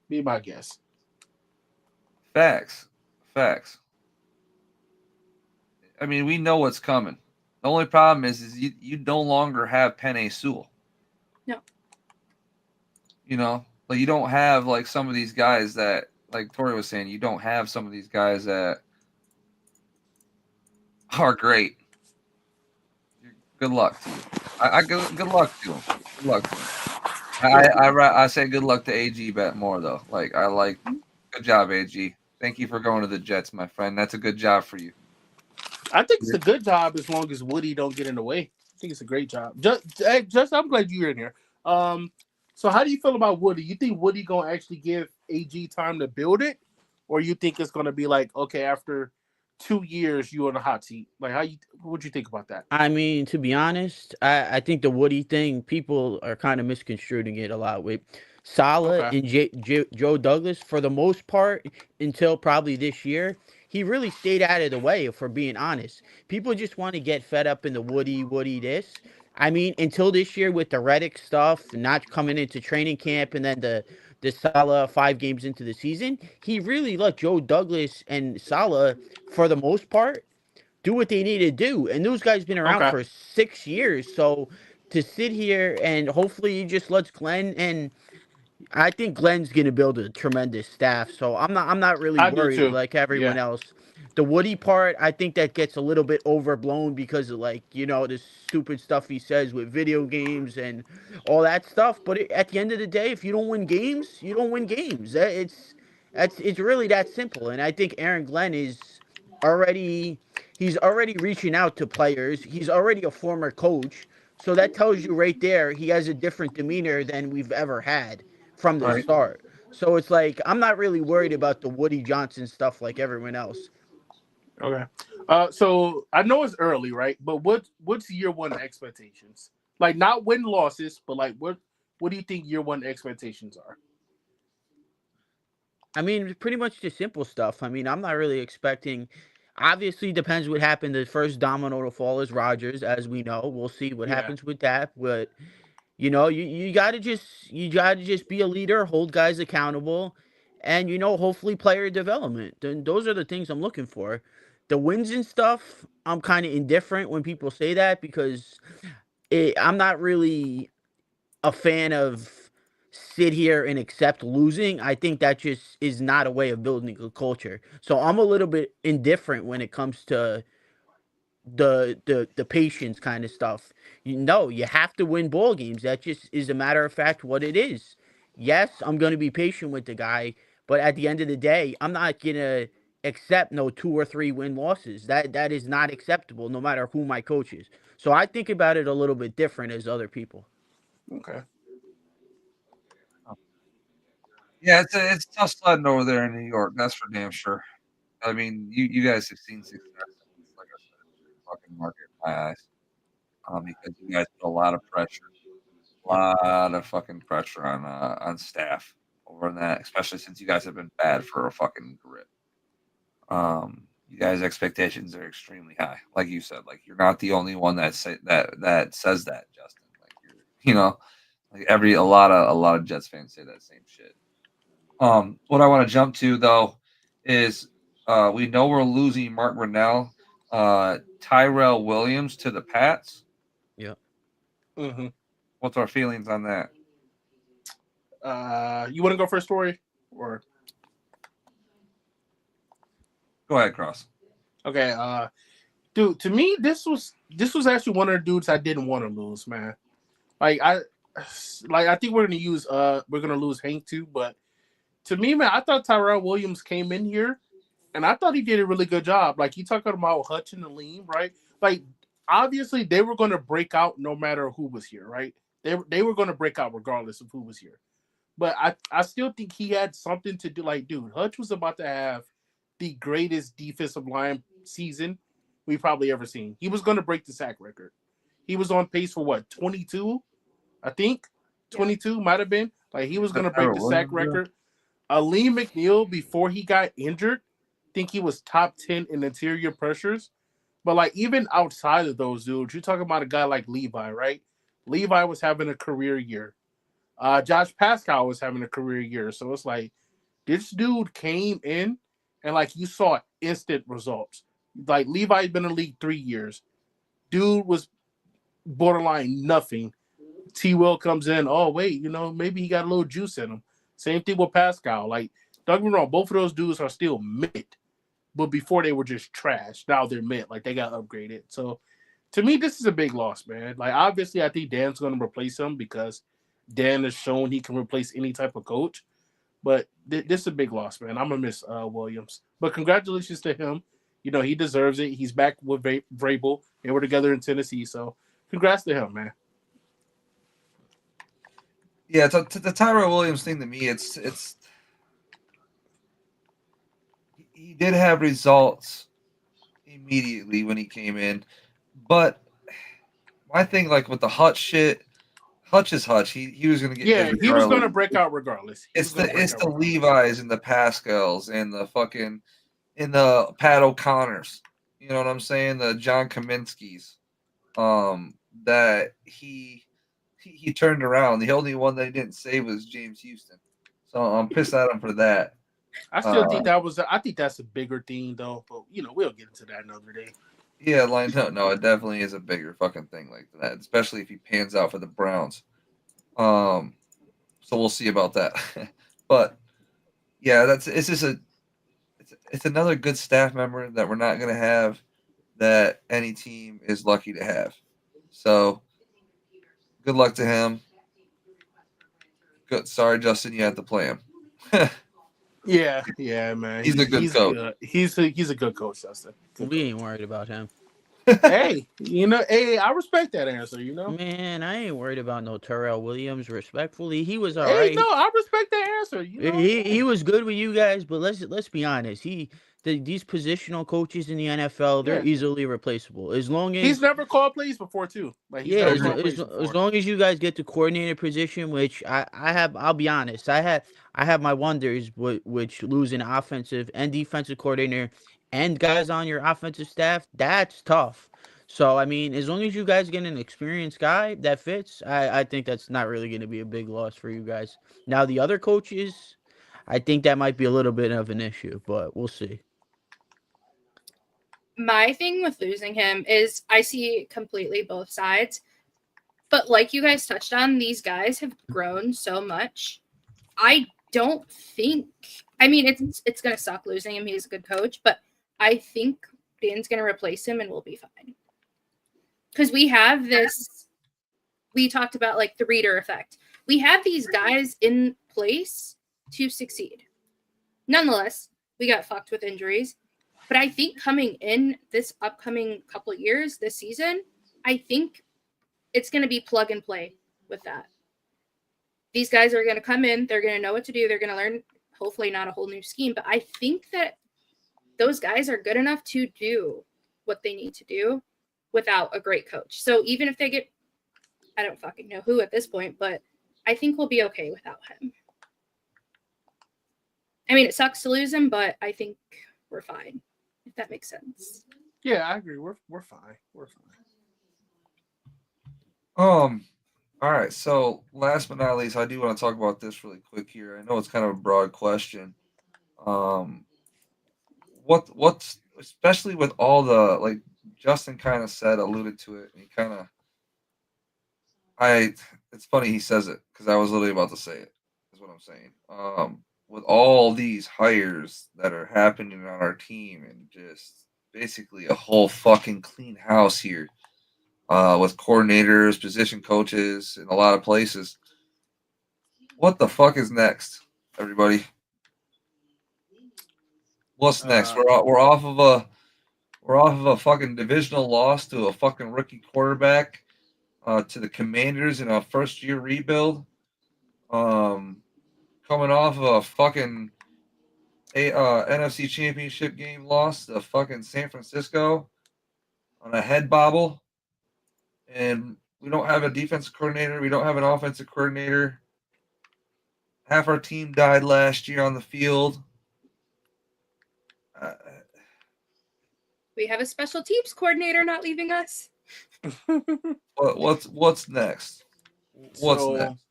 Speaker 8: Be my guest.
Speaker 3: Facts. I mean, we know what's coming. The only problem is you no longer have Penei Sewell.
Speaker 4: No.
Speaker 3: You know, like you don't have like some of these guys that, like Tori was saying, you don't have some of these guys that are great. Good luck to you. Good luck to him. Good luck to him. I say good luck to AG bet more though. Like good job, AG. Thank you for going to the Jets, my friend. That's a good job for you.
Speaker 8: I think it's a good job as long as Woody don't get in the way. I think it's a great job. Just I'm glad you're in here. So how do you feel about Woody? You think Woody gonna actually give AG time to build it, or you think it's gonna be like, okay, after 2 years you on the hot seat? Like what'd you think about that?
Speaker 5: I mean, to be honest, I think the Woody thing, people are kind of misconstruing it a lot with Saleh and Joe Douglas. For the most part, until probably this year, he really stayed out of the way, if we're being honest. People just want to get fed up in the Woody this. I mean, until this year with the Reddick stuff, not coming into training camp, and then the Saleh 5 games into the season, he really let Joe Douglas and Saleh, for the most part, do what they need to do. And those guys been around for 6 years. So to sit here and hopefully he just lets Glenn, and I think Glenn's gonna build a tremendous staff. So I'm not really worried like everyone else. The Woody part, I think that gets a little bit overblown because of, like, you know, the stupid stuff he says with video games and all that stuff. But at the end of the day, if you don't win games, you don't win games. It's really that simple. And I think Aaron Glenn he's already reaching out to players. He's already a former coach. So that tells you right there he has a different demeanor than we've ever had from the start. So it's like, I'm not really worried about the Woody Johnson stuff like everyone else.
Speaker 8: Okay. So I know it's early, right? But what's year one expectations? Like, not win losses, but like what what do you think year one expectations are?
Speaker 5: I mean, pretty much the simple stuff. I mean, I'm not really expecting. Obviously, depends what happened. The first domino to fall is Rodgers, as we know. We'll see what
Speaker 8: Yeah.
Speaker 5: happens with that. But you gotta just be a leader, hold guys accountable, and hopefully player development. Then those are the things I'm looking for. The wins and stuff, I'm kind of indifferent when people say that because I'm not really a fan of sit here and accept losing. I think that just is not a way of building a culture. So I'm a little bit indifferent when it comes to the patience kind of stuff. You have to win ball games. That just is a matter of fact what it is. Yes, I'm going to be patient with the guy, but at the end of the day, I'm not going to accept no 2 or 3 win losses. That is not acceptable no matter who my coach is. So I think about it a little bit different as other people.
Speaker 8: Okay.
Speaker 3: Yeah, it's tough sledding over there in New York. That's for damn sure. I mean, you guys have seen success. Like I said, it's a big fucking market in my eyes. Because you guys put a lot of pressure, on staff over in that, especially since you guys have been bad for a fucking grip. You guys' expectations are extremely high, like you said. Like you're not the only one that says that, Justin. Like like a lot of Jets fans say that same shit. What I want to jump to though is we know we're losing Mark Brunell, Tyrell Williams to the Pats.
Speaker 5: Yeah.
Speaker 8: Mm-hmm.
Speaker 3: What's our feelings on that?
Speaker 8: You want to go first, Tori, or
Speaker 3: go ahead, Cross?
Speaker 8: Okay. Dude, to me, this was actually one of the dudes I didn't want to lose, man. I think we're gonna lose Hank too, but to me, man, I thought Tyrell Williams came in here, and I thought he did a really good job. Like, you talking about Hutch and Aleem, right? Like, obviously, they were going to break out no matter who was here, right? They were going to break out regardless of who was here. But I still think he had something to do. Like, dude, Hutch was about to have the greatest defensive line season we've probably ever seen. He was going to break the sack record. He was on pace for, what, 22? I think 22 might have been. Like, he was going to break the sack record. Aleem McNeil, before he got injured, I think he was top 10 in interior pressures. But, like, even outside of those dudes, you're talking about a guy like Levi, right? Levi was having a career year. Josh Pascal was having a career year. So it's like, this dude came in and, like, you saw instant results. Like, Levi's been in the league 3 years. Dude was borderline nothing. T-Will comes in, oh, wait, maybe he got a little juice in him. Same thing with Pascal. Like, don't get me wrong, both of those dudes are still mid, but before they were just trash. Now they're mid. Like, they got upgraded. So, to me, this is a big loss, man. Like, obviously, I think Dan's going to replace him because Dan has shown he can replace any type of coach. But this is a big loss, man. I'm going to miss Williams. But congratulations to him. He deserves it. He's back with Vrabel. They were together in Tennessee. So, congrats to him, man.
Speaker 3: Yeah, the Tyrell Williams thing to me, it's he did have results immediately when he came in, but my thing, like with the Hutch shit, Hutch is Hutch. He was going to get
Speaker 8: he was going to break out regardless.
Speaker 3: It's the Levi's and the Pascals and the Pat O'Connors. You know what I'm saying? The John Kaminsky's. That he turned around. The only one that he didn't save was James Houston. So I'm pissed at him for that.
Speaker 8: I still think I think that's a bigger thing though, but we'll get into that another day.
Speaker 3: Yeah, no, it definitely is a bigger fucking thing like that, especially if he pans out for the Browns. So we'll see about that. But yeah, it's another good staff member that we're not going to have that any team is lucky to have. So good luck to him. Good. Sorry, Justin, you had to play him.
Speaker 8: Yeah, man.
Speaker 3: He's a good coach.
Speaker 8: He's a good coach, Justin.
Speaker 5: We ain't worried about him.
Speaker 8: Hey, I respect that answer.
Speaker 5: Man, I ain't worried about no Terrell Williams. Respectfully, he was all
Speaker 8: Hey,
Speaker 5: right.
Speaker 8: no, I respect that answer.
Speaker 5: He was good with you guys, but let's be honest. These positional coaches in the NFL, they're
Speaker 8: Yeah.
Speaker 5: easily replaceable. As long
Speaker 8: He's
Speaker 5: as
Speaker 8: never called plays before too. Like he's
Speaker 5: yeah,
Speaker 8: never
Speaker 5: as,
Speaker 8: called
Speaker 5: as,
Speaker 8: plays
Speaker 5: as
Speaker 8: before.
Speaker 5: long as you guys get the coordinator position, which I have, I'll be honest, I have my wonders, which losing offensive and defensive coordinator and guys on your offensive staff, that's tough. So I mean, as long as you guys get an experienced guy that fits, I think that's not really going to be a big loss for you guys. Now the other coaches, I think that might be a little bit of an issue, but we'll see.
Speaker 4: My thing with losing him is I see completely both sides. But like you guys touched on, these guys have grown so much. I don't think. I mean, it's gonna suck losing him. He's a good coach, but I think Dan's gonna replace him and we'll be fine. Because we have this. We talked about like the reader effect. We have these guys in place to succeed. Nonetheless, we got fucked with injuries. But I think coming in this upcoming couple of years, this season, I think it's going to be plug and play with that. These guys are going to come in. They're going to know what to do. They're going to learn, hopefully not a whole new scheme. But I think that those guys are good enough to do what they need to do without a great coach. So even if they get, I don't fucking know who at this point, but I think we'll be okay without him. I mean, it sucks to lose him, but I think we're fine, if that makes sense.
Speaker 8: Yeah, I agree. We're fine. We're fine.
Speaker 3: All right. So last but not least, I do want to talk about this really quick here. I know it's kind of a broad question. What's especially with all the like Justin kind of alluded to it. And he kind of, it's funny he says it because I was literally about to say it. Is what I'm saying. With all these hires that are happening on our team and just basically a whole fucking clean house here. With coordinators, position coaches, in a lot of places. What the fuck is next, everybody? What's next? We're off of a fucking divisional loss to a fucking rookie quarterback, to the Commanders in a first year rebuild. Coming off of a fucking NFC Championship game loss to fucking San Francisco on a head bobble. And we don't have a defensive coordinator. We don't have an offensive coordinator. Half our team died last year on the field.
Speaker 4: We have a special teams coordinator not leaving us.
Speaker 3: What's next? What's next?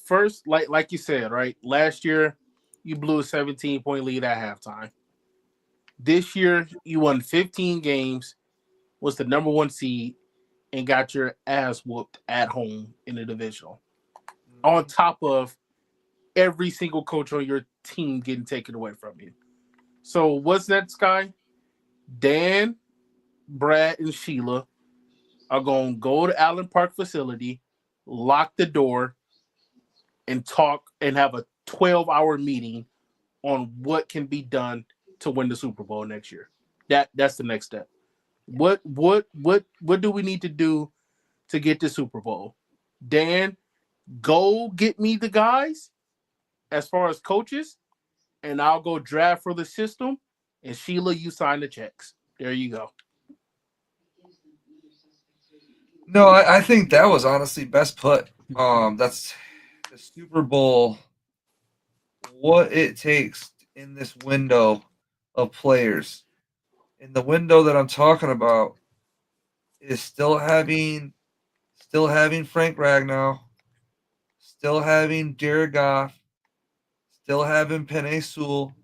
Speaker 8: First, like you said, right? Last year, you blew a 17-point lead at halftime. This year, you won 15 games, was the number 1 seed, and got your ass whooped at home in the divisional. On top of every single coach on your team getting taken away from you. So what's next, Sky? Dan, Brad, and Sheila are going to go to Allen Park facility, lock the door, and talk and have a 12-hour meeting on what can be done to win the Super Bowl next year. That's the next step. What do we need to do to get the Super Bowl? Dan, go get me the guys as far as coaches, and I'll go draft for the system. And Sheila, you sign the checks. There you go.
Speaker 3: No, I think that was honestly best put. That's the Super Bowl. What it takes in this window of players. In the window that I'm talking about is still having Frank Ragnow, still having Jared Goff, still having Penei Sewell,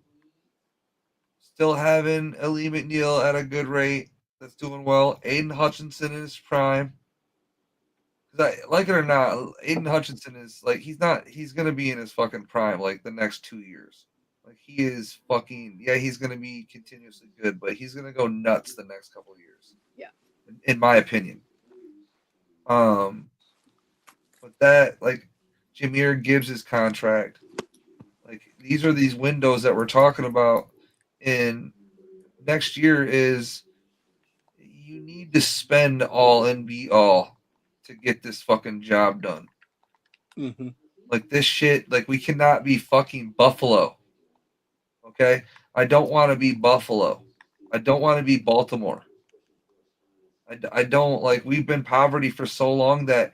Speaker 3: still having Ali McNeil at a good rate that's doing well. Aiden Hutchinson in his prime. Like it or not, Aiden Hutchinson is like he's gonna be in his fucking prime like the next 2 years. Like he is fucking he's gonna be continuously good, but he's gonna go nuts the next couple of years.
Speaker 4: Yeah.
Speaker 3: In my opinion. But that like Jahmyr Gibbs' contract, like these are these windows that we're talking about in next year is you need to spend all and be all to get this fucking job done.
Speaker 8: Mm-hmm.
Speaker 3: Like this shit, like we cannot be fucking Buffalo. Okay? I don't want to be Buffalo. I don't want to be Baltimore. I don't, like, we've been poverty for so long that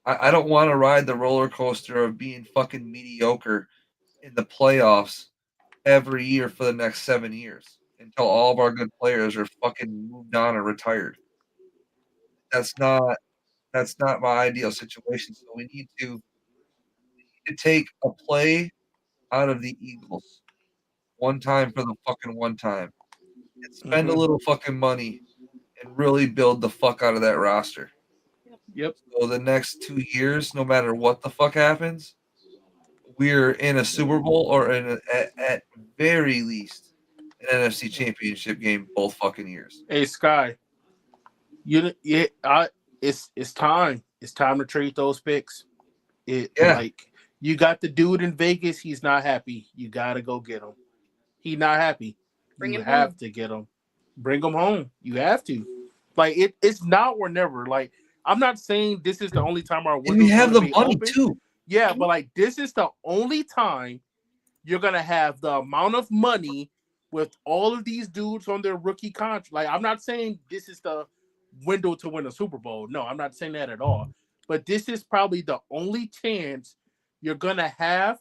Speaker 3: I don't want to ride the roller coaster of being fucking mediocre in the playoffs every year for the next 7 years until all of our good players are fucking moved on or retired. That's not my ideal situation. So we need to take a play out of the Eagles one time for the fucking one time and spend a
Speaker 8: Mm-hmm.
Speaker 3: little fucking money and really build the fuck out of that roster.
Speaker 8: Yep.
Speaker 3: So the next 2 years, no matter what the fuck happens, we're in a Super Bowl or at very least an NFC Championship game both fucking years.
Speaker 8: Hey Sky, it's time. It's time to trade those picks. Like you got the dude in Vegas. He's not happy. You gotta go get him. He's not happy.
Speaker 4: Bring
Speaker 8: You
Speaker 4: him
Speaker 8: have
Speaker 4: home.
Speaker 8: to get him. Bring him home. You have to. Like it's now or never. Like I'm not saying this is the only time our
Speaker 3: And
Speaker 8: window's
Speaker 3: we have
Speaker 8: gonna
Speaker 3: the
Speaker 8: be
Speaker 3: money
Speaker 8: open.
Speaker 3: too.
Speaker 8: Yeah, but like this is the only time you're gonna have the amount of money with all of these dudes on their rookie contract. Like I'm not saying this is the window to win a Super Bowl. No, I'm not saying that at all. But this is probably the only chance you're gonna have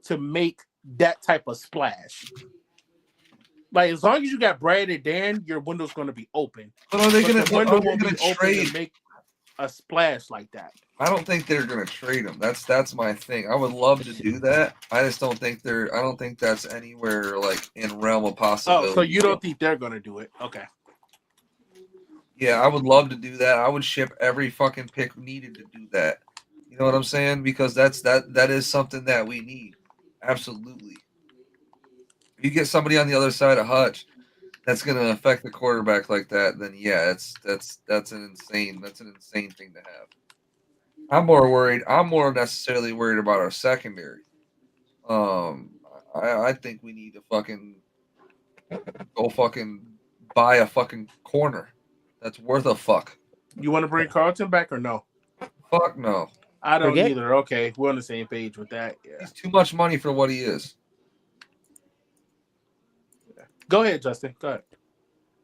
Speaker 8: to make that type of splash. Like as long as you got Brad and Dan, your window's gonna be open.
Speaker 3: But are they
Speaker 8: But
Speaker 3: gonna
Speaker 8: the window
Speaker 3: are they
Speaker 8: won't
Speaker 3: gonna
Speaker 8: be open
Speaker 3: trade?
Speaker 8: to make a splash like that.
Speaker 3: I don't think they're gonna trade him. That's my thing. I would love to do that. I just don't think I don't think that's anywhere like in realm of possibility.
Speaker 8: Oh, so you don't think they're gonna do it? Okay.
Speaker 3: Yeah, I would love to do that. I would ship every fucking pick needed to do that. You know what I'm saying? Because that is something that we need. Absolutely. If you get somebody on the other side of Hutch that's going to affect the quarterback like that, then yeah, that's an insane thing to have. I'm more necessarily worried about our secondary. I think we need to fucking go fucking buy a fucking corner that's worth a fuck.
Speaker 8: You want to bring Carlton back or no?
Speaker 3: Fuck no.
Speaker 8: I don't either. Okay, we're on the same page with that. Yeah.
Speaker 3: He's too much money for what he is.
Speaker 8: Go ahead, Justin. Go ahead.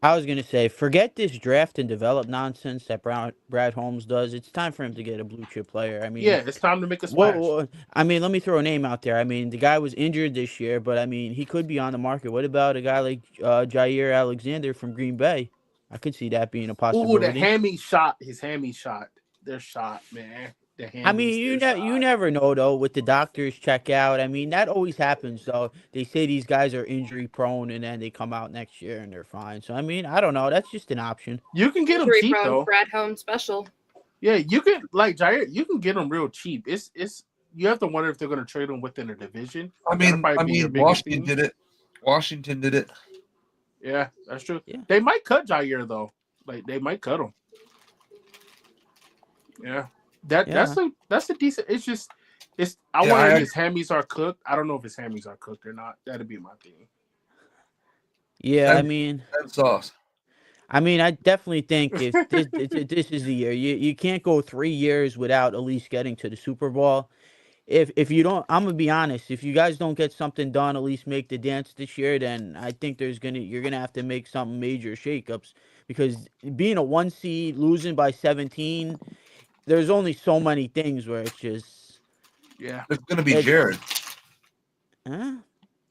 Speaker 5: I was gonna say, forget this draft and develop nonsense that Brad Holmes does. It's time for him to get a blue chip player. I mean,
Speaker 8: yeah, it's time to make a splash.
Speaker 5: I mean, let me throw a name out there. I mean, the guy was injured this year, but I mean, he could be on the market. What about a guy like Jair Alexander from Green Bay? I could see that being a possibility.
Speaker 8: Ooh, the hammy shot. His hammy shot. Their shot, man.
Speaker 5: I mean, you never know though. With the doctors check out, I mean that always happens. So they say these guys are injury prone, and then they come out next year and they're fine. So I mean, I don't know. That's just an option.
Speaker 8: You can get them cheap though.
Speaker 4: Brad Holmes special.
Speaker 8: Yeah, you can like Jair. You can get them real cheap. It's you have to wonder if they're going to trade them within a division.
Speaker 3: I mean, Washington did it. Washington did it.
Speaker 8: Yeah, that's true.
Speaker 5: Yeah.
Speaker 8: They might cut Jair though. Like they might cut him. Yeah. That's a decent. I wonder if his hammies are cooked. I don't know if his hammies are cooked or not. That'd be my thing.
Speaker 5: Yeah, I mean,
Speaker 3: that sauce.
Speaker 5: I mean, I definitely think if this is the year, you can't go 3 years without at least getting to the Super Bowl. If you don't, I'm gonna be honest. If you guys don't get something done, at least make the dance this year, then I think you're gonna have to make some major shakeups because being a 1 seed, losing by 17. There's only so many things where it's just
Speaker 3: There's gonna be Jared.
Speaker 5: Huh?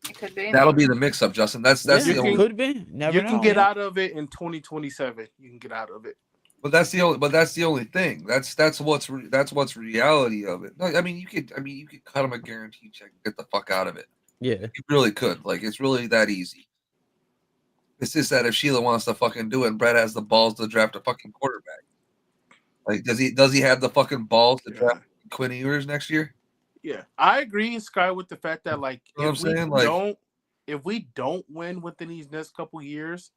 Speaker 4: It could be.
Speaker 3: That'll be the mix-up, Justin. That's the only.
Speaker 5: Could be. Never
Speaker 8: You
Speaker 5: know.
Speaker 8: can get out of it in 2027. You can get out of it.
Speaker 3: But that's the only thing. That's what's reality of it. No, I mean you could cut him a guarantee check and get the fuck out of it.
Speaker 5: Yeah,
Speaker 3: you really could. Like it's really that easy. It's just that if Sheila wants to fucking do it, and Brett has the balls to draft a fucking quarterback. Like does he have the fucking balls to draft Quinn Ewers next year?
Speaker 8: Yeah, I agree, Sky, with the fact that like
Speaker 3: You know what I'm saying?
Speaker 8: if we don't win within these next couple years,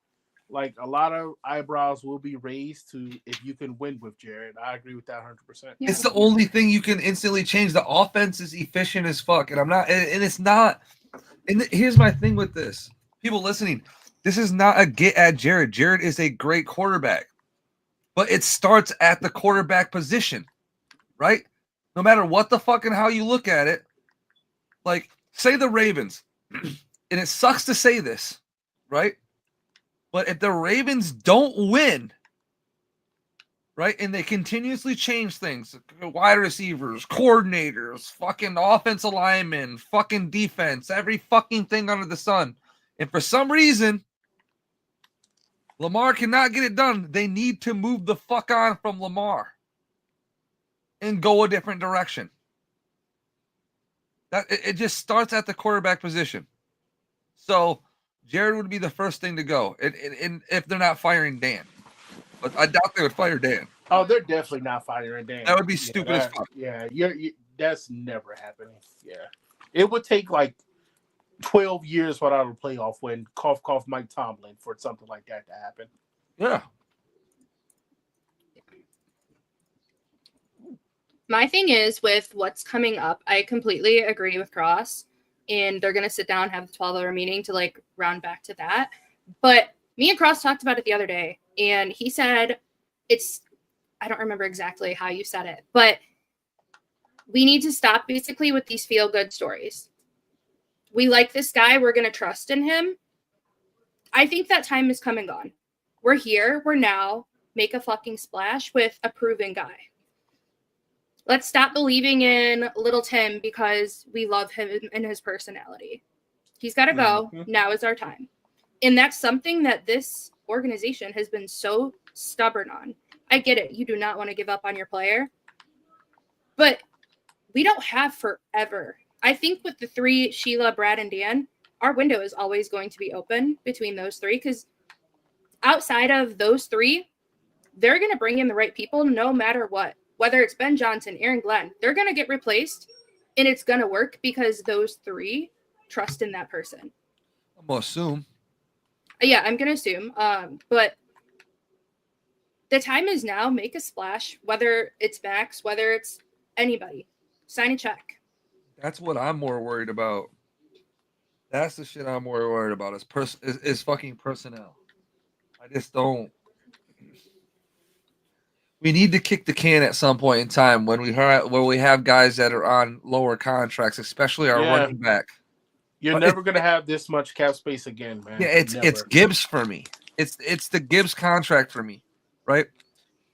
Speaker 8: like a lot of eyebrows will be raised to if you can win with Jared. I agree with that 100%.
Speaker 3: It's the only thing you can instantly change. The offense is efficient as fuck, and it's not. And here's my thing with this: people listening, this is not a get at Jared. Jared is a great quarterback. But it starts at the quarterback position, right? No matter what the fucking how you look at it, like say the Ravens, and it sucks to say this, right? But if the Ravens don't win, right, and they continuously change things, wide receivers, coordinators, fucking offensive linemen, fucking defense, every fucking thing under the sun, and for some reason Lamar cannot get it done, they need to move the fuck on from Lamar and go a different direction. That it just starts at the quarterback position. So Jared would be the first thing to go, and if they're not firing Dan, but I doubt they would fire Dan.
Speaker 8: Oh, they're definitely not firing Dan.
Speaker 3: That would be stupid as fuck.
Speaker 8: Yeah, that's never happening. Yeah, it would take like 12 years without a playoff win. Cough, cough, Mike Tomlin for something like that to happen.
Speaker 3: Yeah.
Speaker 4: My thing is with what's coming up, I completely agree with Cross, and they're going to sit down, have the 12-hour meeting to like round back to that. But me and Cross talked about it the other day, and he said I don't remember exactly how you said it, but we need to stop basically with these feel-good stories. We like this guy. We're going to trust in him. I think that time is come and gone. We're here. We're now. Make a fucking splash with a proven guy. Let's stop believing in little Tim because we love him and his personality. He's got to go. Mm-hmm. Now is our time. And that's something that this organization has been so stubborn on. I get it. You do not want to give up on your player. But we don't have forever. I think with the three, Sheila, Brad, and Dan, our window is always going to be open between those three because outside of those three, they're going to bring in the right people no matter what. Whether it's Ben Johnson, Aaron Glenn, they're going to get replaced, and it's going to work because those three trust in that person.
Speaker 3: I'm going to assume.
Speaker 4: Yeah, I'm going to assume. But the time is now. Make a splash, whether it's Max, whether it's anybody. Sign a check.
Speaker 3: That's what I'm more worried about. That's the shit I'm more worried about is fucking personnel. I just don't. We need to kick the can at some point in time when we have guys that are on lower contracts, especially our running back.
Speaker 8: You're never going to have this much cap space again, man.
Speaker 3: Yeah, it's Gibbs for me. It's the Gibbs contract for me, right?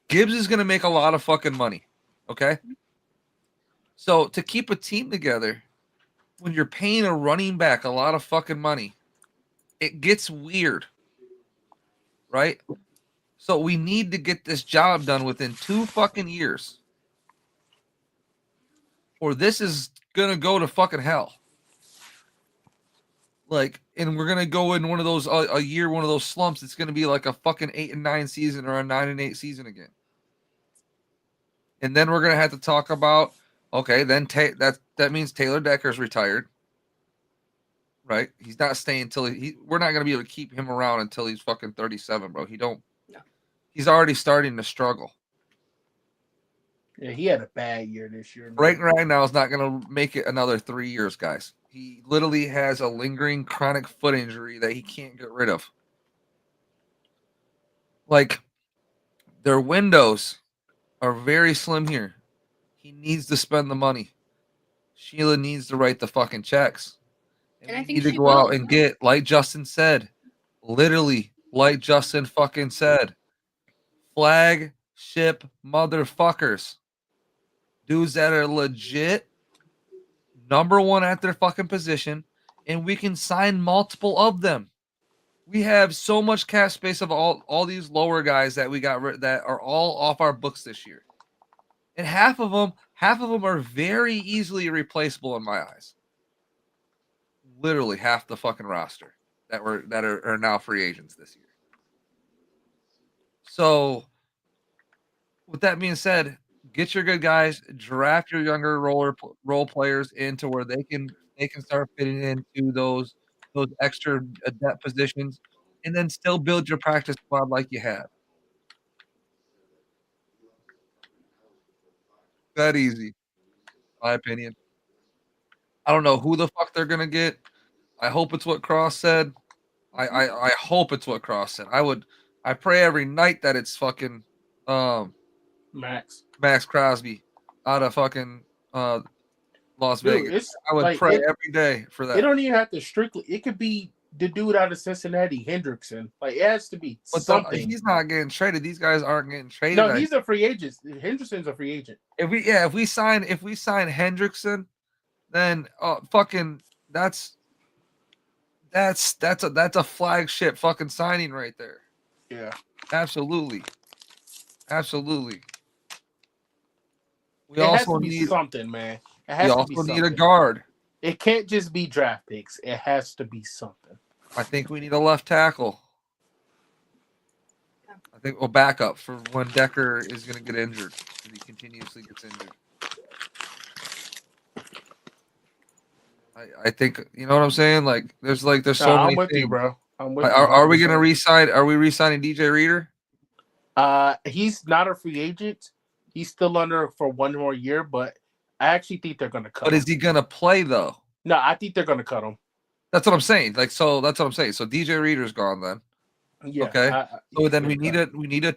Speaker 3: Gibbs is going to make a lot of fucking money, okay? So to keep a team together, when you're paying a running back a lot of fucking money, it gets weird, right? So we need to get this job done within 2 fucking years, or this is going to go to fucking hell. Like, and we're going to go in one of those, a year, one of those slumps. It's going to be like a fucking 8-9 season or a 9-8 season again. And then we're going to have to talk about, okay, then that means Taylor Decker's retired, right? He's not staying until we're not going to be able to keep him around until he's fucking 37, bro. He's already starting to struggle.
Speaker 8: Yeah, he had a bad year this year.
Speaker 3: Right now is not going to make it another 3 years, guys. He literally has a lingering chronic foot injury that he can't get rid of. Like, their windows are very slim here. He needs to spend the money. Sheila needs to write the fucking checks. And I think we need to go out and get, like Justin said, literally, like Justin fucking said, flagship motherfuckers. Dudes that are legit number one at their fucking position, and we can sign multiple of them. We have so much cap space of all these lower guys that we got that are all off our books this year. And half of them are very easily replaceable in my eyes. Literally half the fucking roster that are now free agents this year. So, with that being said, get your good guys, draft your younger role players into where they can start fitting into those extra depth positions, and then still build your practice squad like you have. That easy, my opinion. I don't know who the fuck they're gonna get. I hope it's what Cross said. I hope it's what Cross said. I pray every night that it's fucking
Speaker 8: Max.
Speaker 3: Max Crosby out of fucking Las
Speaker 8: Dude,
Speaker 3: Vegas.
Speaker 8: it's
Speaker 3: I would
Speaker 8: like
Speaker 3: pray every day for
Speaker 8: it
Speaker 3: that.
Speaker 8: don't even have to strictly. It could be the dude out of Cincinnati, Hendrickson. Like it has to be
Speaker 3: But
Speaker 8: something.
Speaker 3: he's not getting traded. These guys aren't getting traded.
Speaker 8: No, he's a free agent. Henderson's a free agent.
Speaker 3: If we sign Hendrickson, then fucking that's a flagship fucking signing right there.
Speaker 8: Yeah,
Speaker 3: absolutely. We
Speaker 8: it has
Speaker 3: also
Speaker 8: to be
Speaker 3: need
Speaker 8: something, man. It
Speaker 3: we
Speaker 8: has to
Speaker 3: also
Speaker 8: be
Speaker 3: need
Speaker 8: something.
Speaker 3: a guard.
Speaker 8: It can't just be draft picks. It has to be something.
Speaker 3: I think we need a left tackle. I think we'll back up for when Decker is going to get injured, and he continuously gets injured. I think you know what I'm saying. Like there's so
Speaker 8: I'm
Speaker 3: many
Speaker 8: with
Speaker 3: things.
Speaker 8: you, bro. I'm with you.
Speaker 3: Are we going to re-sign? Are we re-signing DJ Reader?
Speaker 8: He's not a free agent. He's still under for one more year, but I actually think they're going to cut him.
Speaker 3: But is he going to play though?
Speaker 8: No, I think they're going to cut him.
Speaker 3: That's what I'm saying. That's what I'm saying. So DJ Reader's gone then.
Speaker 8: Yeah.
Speaker 3: Okay. So then we need a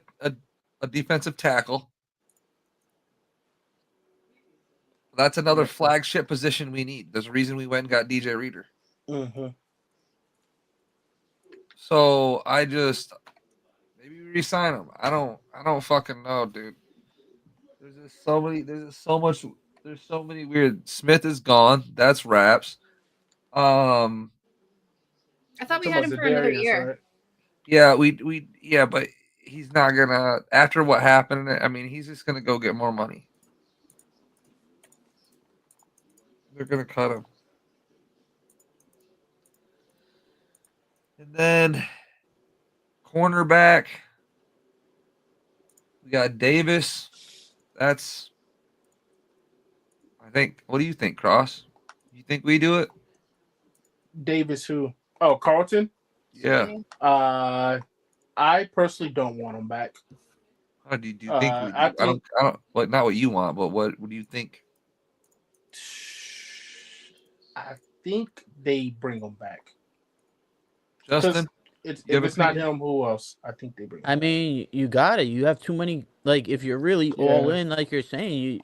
Speaker 3: defensive tackle. That's another flagship position we need. There's a reason we went and got DJ Reader.
Speaker 8: Mm-hmm.
Speaker 3: So maybe we resign him. I don't fucking know, dude. There's so many weird. Smith is gone. That's wraps.
Speaker 4: I thought we had him for another year.
Speaker 3: Right? Yeah, but he's not gonna. After what happened, I mean, he's just gonna go get more money. They're gonna cut him, and then cornerback. We got Davis. That's. I think. What do you think, Cross? You think we do it?
Speaker 8: Davis, who? Oh, Carlton.
Speaker 3: Yeah.
Speaker 8: I personally don't want him back.
Speaker 3: How do you think we do?
Speaker 8: I
Speaker 3: don't like not what you want, but what do you think?
Speaker 8: I think they bring him back.
Speaker 3: Justin,
Speaker 8: if it's not him, who else? I think they bring him back.
Speaker 5: mean, you got it. You have too many. Like, if you're really all in, like you're saying,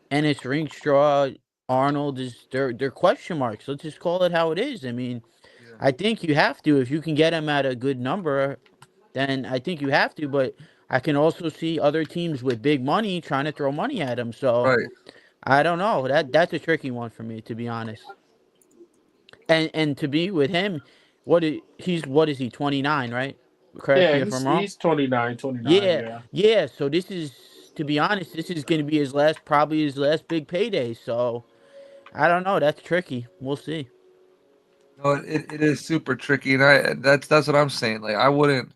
Speaker 5: Ennis, Ringstraw, Arnold they're question marks. Let's just call it how it is. I mean, I think you have to. If you can get him at a good number, then I think you have to. But I can also see other teams with big money trying to throw money at him. So
Speaker 3: right.
Speaker 5: I don't know. That's a tricky one for me, to be honest. And to be with him, what is he? 29, right? Correct me if I'm wrong.
Speaker 8: He's 29.
Speaker 5: Yeah. So this is, to be honest, this is going to be probably his last big payday. So I don't know. That's tricky. We'll see.
Speaker 3: No, it is super tricky, and that's what I'm saying. Like I wouldn't.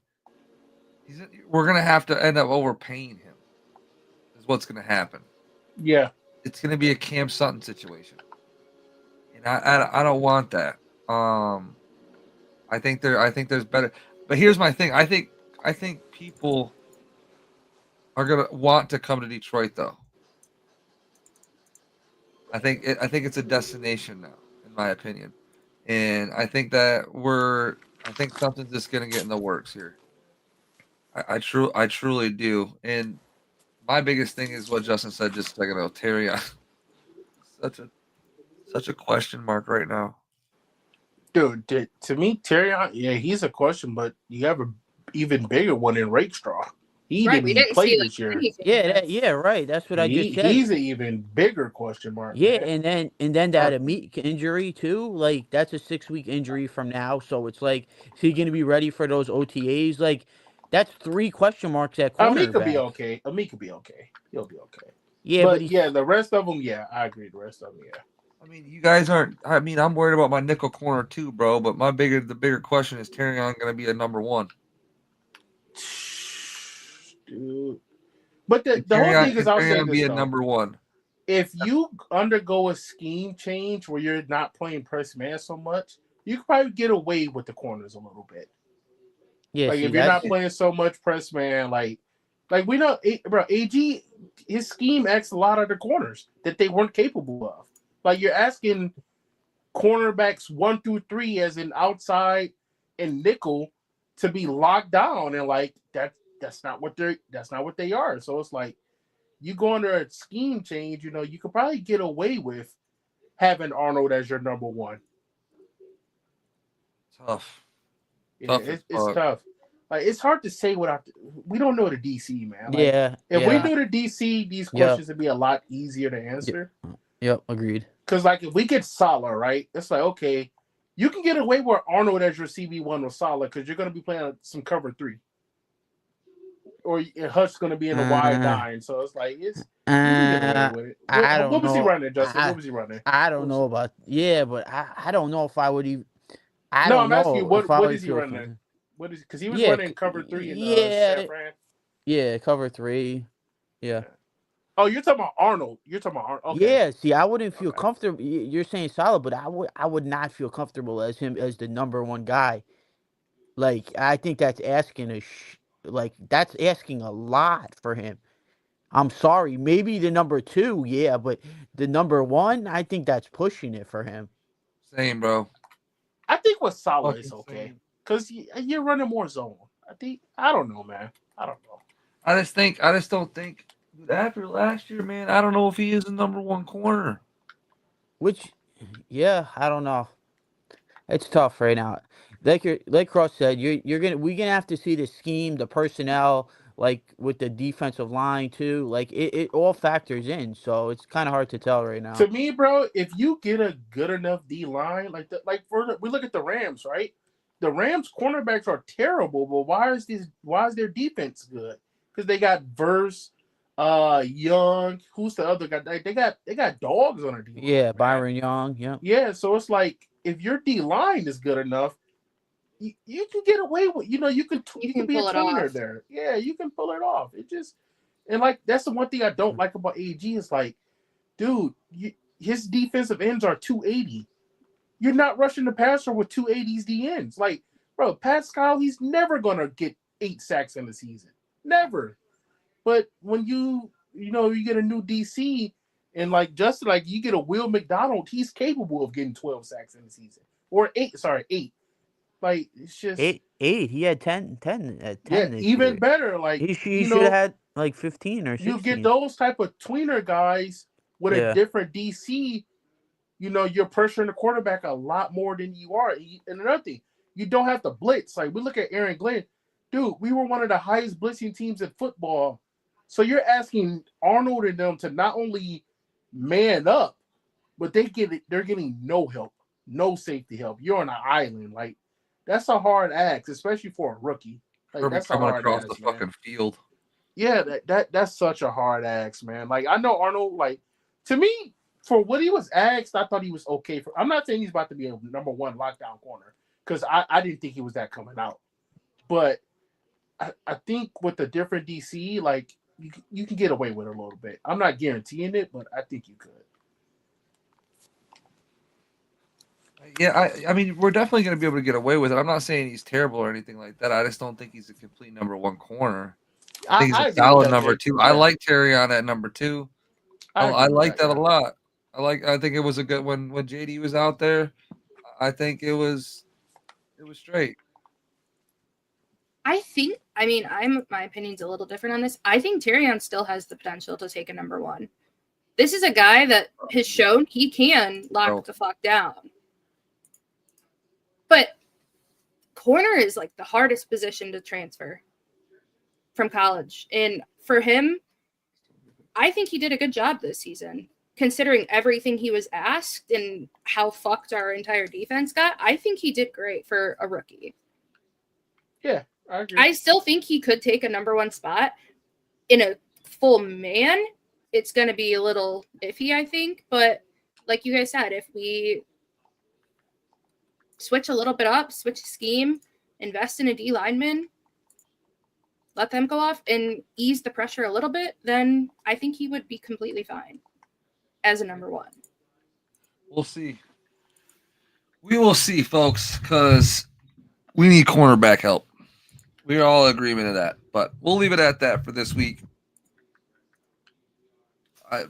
Speaker 3: We're gonna have to end up overpaying him. Is what's gonna happen.
Speaker 8: Yeah,
Speaker 3: it's gonna be a Cam Sutton situation, and I don't want that. I think there's better. But here's my thing. I think people are gonna want to come to Detroit though. I think it's a destination now, in my opinion. And I think something's just gonna get in the works here. I truly do. And my biggest thing is what Justin said just a second ago. Terry, such a question mark right now.
Speaker 8: Dude, to me, Terry, he's a question, but you have an even bigger one in Rakestraw. He didn't play this year.
Speaker 5: Yeah, right. That's what I just said.
Speaker 8: He's an even bigger question mark.
Speaker 5: Yeah, man. and then that Amit injury too. Like, that's a 6-week injury from now. So it's like, is he going to be ready for those OTAs? Like, that's 3 question marks at cornerback.
Speaker 8: Amit could be okay. He'll be okay.
Speaker 5: Yeah,
Speaker 8: but the rest of them, I agree. The rest of them,
Speaker 3: I mean, you guys aren't. I mean, I'm worried about my nickel corner too, bro. But the bigger question is, Terry on going to be a number 1?
Speaker 8: Dude. But the whole thing is, I'll say this,
Speaker 3: be a number 1.
Speaker 8: If you undergo a scheme change where you're not playing press man so much, you could probably get away with the corners a little bit.
Speaker 5: Yeah,
Speaker 8: like if you're not playing so much press man, like we know, bro, AG, his scheme asked a lot of the corners that they weren't capable of. Like, you're asking cornerbacks 1 through 3 as an outside and nickel to be locked down, and like that's not what they are. So it's like you go under a scheme change, you could probably get away with having Arnold as your number one.
Speaker 3: Tough.
Speaker 8: Yeah, it's tough. Like it's hard to say we don't know the DC, man. Like, if we knew the DC, these questions would be a lot easier to answer.
Speaker 5: Yep, agreed.
Speaker 8: Because like if we get Salah, right, it's like okay, you can get away with Arnold as your CB1 with Salah because you're going to be playing some cover 3, or Hutch's going to be in a wide 9. So it's like you can get away with it. What was he running, Justin? What was he running?
Speaker 5: I don't know about but I don't know if I would even.
Speaker 8: I'm asking you what is he running? What is because he was running cover 3 in San Fran.
Speaker 5: Yeah, cover 3. Yeah.
Speaker 8: Oh, you're talking about Arnold. Okay.
Speaker 5: Yeah, see, I wouldn't feel comfortable. You're saying solid, but I would not feel comfortable as him as the number 1 guy. Like I think that's asking that's asking a lot for him. I'm sorry, maybe the number 2, yeah, but the number 1, I think that's pushing it for him.
Speaker 3: Same, bro.
Speaker 8: I think with Salah is okay because you're running more zone. I don't know, man. I don't know.
Speaker 3: I just don't think. After last year, man, I don't know if he is the number 1 corner.
Speaker 5: Which, yeah, I don't know. It's tough right now. Like Cross said, we're gonna have to see the scheme, the personnel, like with the defensive line too. Like it all factors in, so it's kind of hard to tell right now.
Speaker 8: To me, bro, if you get a good enough D line, we look at the Rams, right? The Rams cornerbacks are terrible, but why is their defense good? Because they got Verse. Young, who's the other guy? They got dogs on their D line.
Speaker 5: Yeah, Byron Young. Yeah.
Speaker 8: Yeah, so it's like if your D line is good enough, you can get away with. You can be a tweener there. Yeah, you can pull it off. And like that's the one thing I don't like about AG is like, dude, his defensive ends are 280. You're not rushing the passer with 280s D ends. Like, bro, Pascal, he's never gonna get 8 sacks in the season. Never. But when you get a new DC and like Justin, like you get a Will McDonald, he's capable of getting 12 sacks in the season. Or 8. Like it's just
Speaker 5: 8. He had 10 at 10.
Speaker 8: Yeah, even
Speaker 5: year.
Speaker 8: better. Like
Speaker 5: he should have had like 15 or 16.
Speaker 8: You get those type of tweener guys with a different DC, you're pressuring the quarterback a lot more than you are. And another thing, you don't have to blitz. Like we look at Aaron Glenn, dude, we were one of the highest blitzing teams in football. So you're asking Arnold and them to not only man up, but they're getting no help, no safety help. You're on an island. Like that's a hard ask, especially for a rookie. Like that's a hard
Speaker 3: across
Speaker 8: ask,
Speaker 3: the fucking field.
Speaker 8: Yeah, that's such a hard ask, man. Like I know Arnold. Like to me, for what he was asked, I thought he was okay. I'm not saying he's about to be a number 1 lockdown corner because I didn't think he was that coming out. But I think with the different DC, like. You can get away with it a little bit. I'm not guaranteeing it, but I think you could.
Speaker 3: Yeah, I mean, we're definitely going to be able to get away with it. I'm not saying he's terrible or anything like that. I just don't think he's a complete number 1 corner. I think he's a solid number 2. Yeah. I like Terry on at number 2. I like that a lot. I think it was a good when JD was out there. I think it was straight.
Speaker 4: My opinion's a little different on this. I think Terrion still has the potential to take a number 1. This is a guy that has shown he can lock the fuck down. But corner is like the hardest position to transfer from college. And for him, I think he did a good job this season. Considering everything he was asked and how fucked our entire defense got, I think he did great for a rookie.
Speaker 8: Yeah. I
Speaker 4: still think he could take a number 1 spot in a full man. It's going to be a little iffy, I think. But like you guys said, if we switch a little bit up, switch scheme, invest in a D lineman, let them go off and ease the pressure a little bit, then I think he would be completely fine as a number 1.
Speaker 3: We'll see. We will see, folks, because we need cornerback help. We're all in agreement of that, but we'll leave it at that for this week.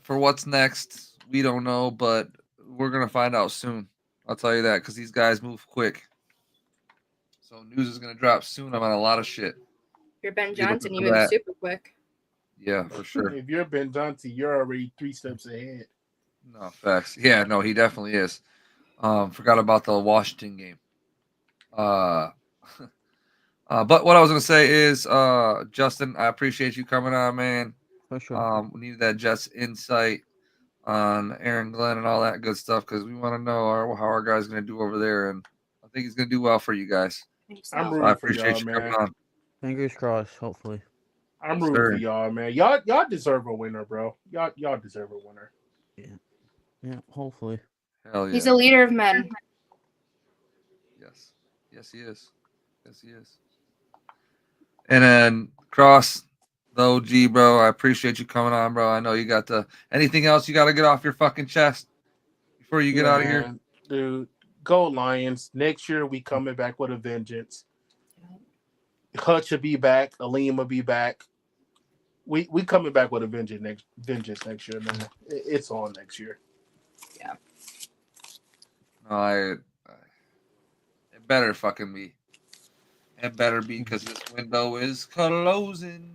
Speaker 3: For what's next, we don't know, but we're going to find out soon. I'll tell you that because these guys move quick. So news is going to drop soon about a lot of shit.
Speaker 4: You're Ben
Speaker 3: Be looking
Speaker 4: Johnson.
Speaker 3: for
Speaker 4: You move
Speaker 3: that.
Speaker 4: super quick.
Speaker 3: Yeah, for sure.
Speaker 8: If you're Ben Johnson, you're already 3 steps ahead.
Speaker 3: No, facts. Yeah, no, he definitely is. Forgot about the Washington game. But what I was gonna say is, Justin, I appreciate you coming on, man.
Speaker 5: For sure.
Speaker 3: We needed that Jets insight on Aaron Glenn and all that good stuff because we want to know how our guy's gonna do over there, and I think he's gonna do well for you guys.
Speaker 8: I'm
Speaker 3: So
Speaker 8: rooting
Speaker 3: I
Speaker 8: for y'all,
Speaker 3: appreciate you
Speaker 8: man.
Speaker 3: coming on.
Speaker 5: Fingers crossed. Hopefully.
Speaker 8: I'm
Speaker 3: Yes,
Speaker 8: rooting
Speaker 3: sir.
Speaker 8: for y'all, man. Y'all deserve a winner, bro. Y'all deserve a winner.
Speaker 5: Yeah. Hopefully.
Speaker 3: Hell yeah.
Speaker 4: He's a leader of men.
Speaker 3: Yes. Yes, he is. Yes, he is. And then Cross, the OG, bro. I appreciate you coming on, bro. I know you got anything else you got to get off your fucking chest before you get out of here?
Speaker 8: Man, dude, go Lions. Next year we coming back with a vengeance. Hutch will be back. Aleem will be back. We coming back with a vengeance next year, man. It's on next year.
Speaker 4: Yeah.
Speaker 3: No, it better fucking be. It better be because this window is closing.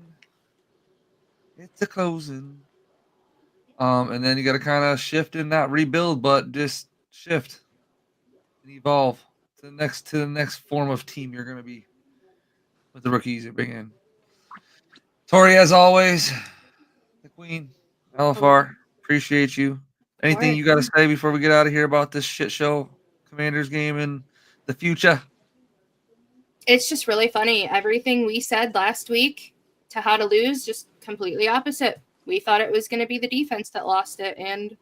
Speaker 3: It's a closing. And then you got to kind of shift and not rebuild, but just shift and evolve to the next form of team you're gonna be with the rookies you bring in. Tori, as always, the queen, LFR, appreciate you. Anything
Speaker 4: Alright.
Speaker 3: you got to say before we get out of here about this shit show Commanders game in the future?
Speaker 4: It's just really funny. Everything we said last week to how to lose, just completely opposite. We thought it was going to be the defense that lost it, and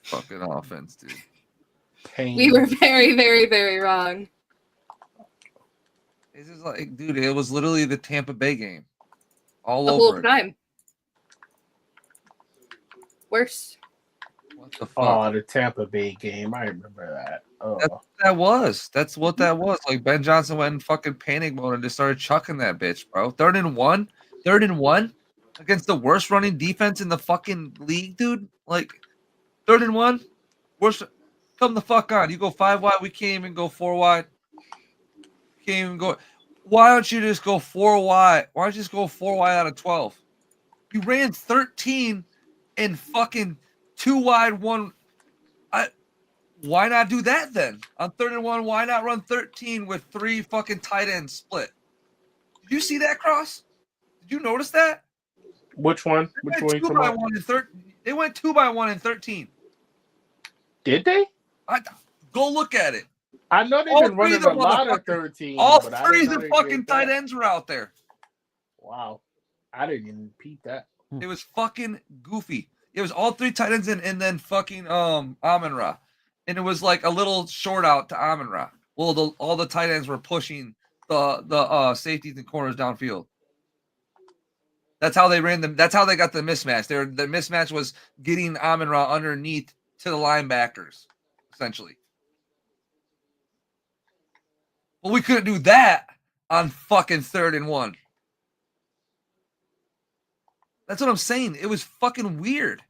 Speaker 3: Fucking offense, dude.
Speaker 8: Pain.
Speaker 4: we were very, very, very wrong.
Speaker 3: It's just like, dude, it was literally the Tampa Bay game all
Speaker 4: The
Speaker 3: over
Speaker 4: whole
Speaker 3: again.
Speaker 4: time. Worse.
Speaker 3: What the fuck?
Speaker 8: Oh, the Tampa Bay game. I remember that. Oh.
Speaker 3: That's what that was. Like Ben Johnson went in fucking panic mode and just started chucking that bitch, bro. Third and one against the worst running defense in the fucking league, dude. Like 3rd and 1, worst. Come the fuck on. You go 5 wide. We can't even go 4 wide. Can't even go. Why don't you just go 4 wide? Why don't you just go 4 wide out of 12? You ran 13 and fucking 2 wide, 1. Why not do that then? On 3rd and 1, why not run 13 with 3 fucking tight ends split? Did you see that, Cross? Did you notice that?
Speaker 8: Which one? Which one?
Speaker 3: 2 by 1 and 13. They went 2 by 1 and 13.
Speaker 8: Did they?
Speaker 3: Go look at it.
Speaker 8: I know they've been running a lot of 13.
Speaker 3: All
Speaker 8: but
Speaker 3: 3
Speaker 8: I
Speaker 3: of
Speaker 8: didn't know
Speaker 3: the
Speaker 8: they
Speaker 3: fucking
Speaker 8: did
Speaker 3: tight
Speaker 8: that.
Speaker 3: ends were out there.
Speaker 8: Wow. I didn't even peep that.
Speaker 3: It was fucking goofy. It was all 3 tight ends and then fucking Amon-Ra. And it was like a little short out to Amon-Ra. Well, all the tight ends were pushing the safeties and corners downfield. That's how they ran them. That's how they got the mismatch. The mismatch was getting Amon-Ra underneath to the linebackers, essentially. Well, we couldn't do that on fucking 3rd and 1. That's what I'm saying. It was fucking weird.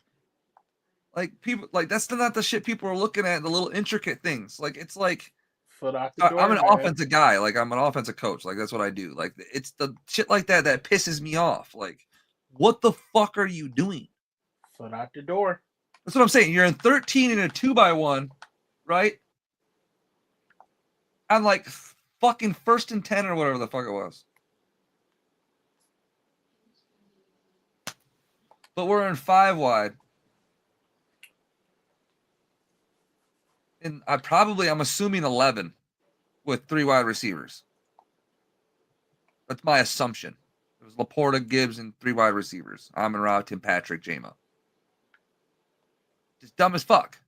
Speaker 3: Like people, like that's not the shit people are looking at. The little intricate things. Like it's like
Speaker 8: Foot out the door,
Speaker 3: I'm an
Speaker 8: man.
Speaker 3: offensive guy. Like I'm an offensive coach. Like that's what I do. Like it's the shit like that that pisses me off. Like what the fuck are you doing?
Speaker 8: Foot out the door.
Speaker 3: That's what I'm saying. You're in 13 in a 2 by 1, right? On like fucking 1st and 10 or whatever the fuck it was. But we're in 5 wide. And I'm assuming 11 with 3 wide receivers. That's my assumption. It was Laporta, Gibbs, and 3 wide receivers. Amon-Ra, Tim Patrick, Jama. Just dumb as fuck.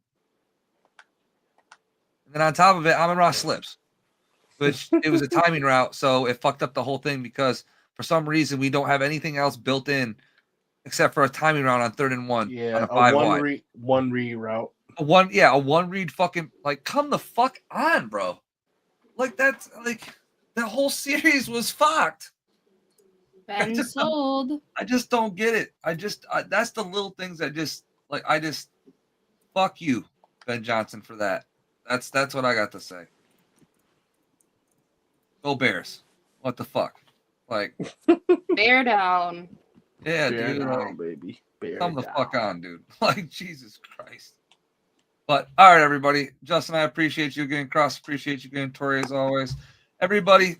Speaker 3: And then on top of it, Amon-Ra slips. Which it was a timing route, so it fucked up the whole thing because for some reason we don't have anything else built in except for a timing route on 3rd and 1
Speaker 8: Yeah,
Speaker 3: on a 5 wide.
Speaker 8: One read route.
Speaker 3: A one read fucking like come the fuck on, bro. Like that's like that whole series was fucked.
Speaker 4: Ben sold.
Speaker 3: I just don't get it. That's the little things that just like I just fuck you, Ben Johnson, for that. That's what I got to say. Go Bears. What the fuck? Like,
Speaker 4: Bear down.
Speaker 3: yeah,
Speaker 8: Bear
Speaker 3: dude.
Speaker 8: down,
Speaker 3: Like,
Speaker 8: baby. Bear
Speaker 3: come the
Speaker 8: down.
Speaker 3: fuck on, dude. Like, Jesus Christ. But all right, everybody. Justin, I appreciate you again. Cross, appreciate you again. Tori, as always. Everybody,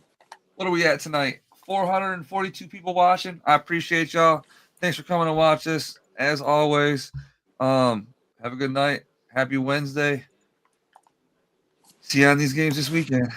Speaker 3: what are we at tonight? 442 people watching. I appreciate y'all. Thanks for coming to watch this. As always, have a good night. Happy Wednesday. See you on these games this weekend.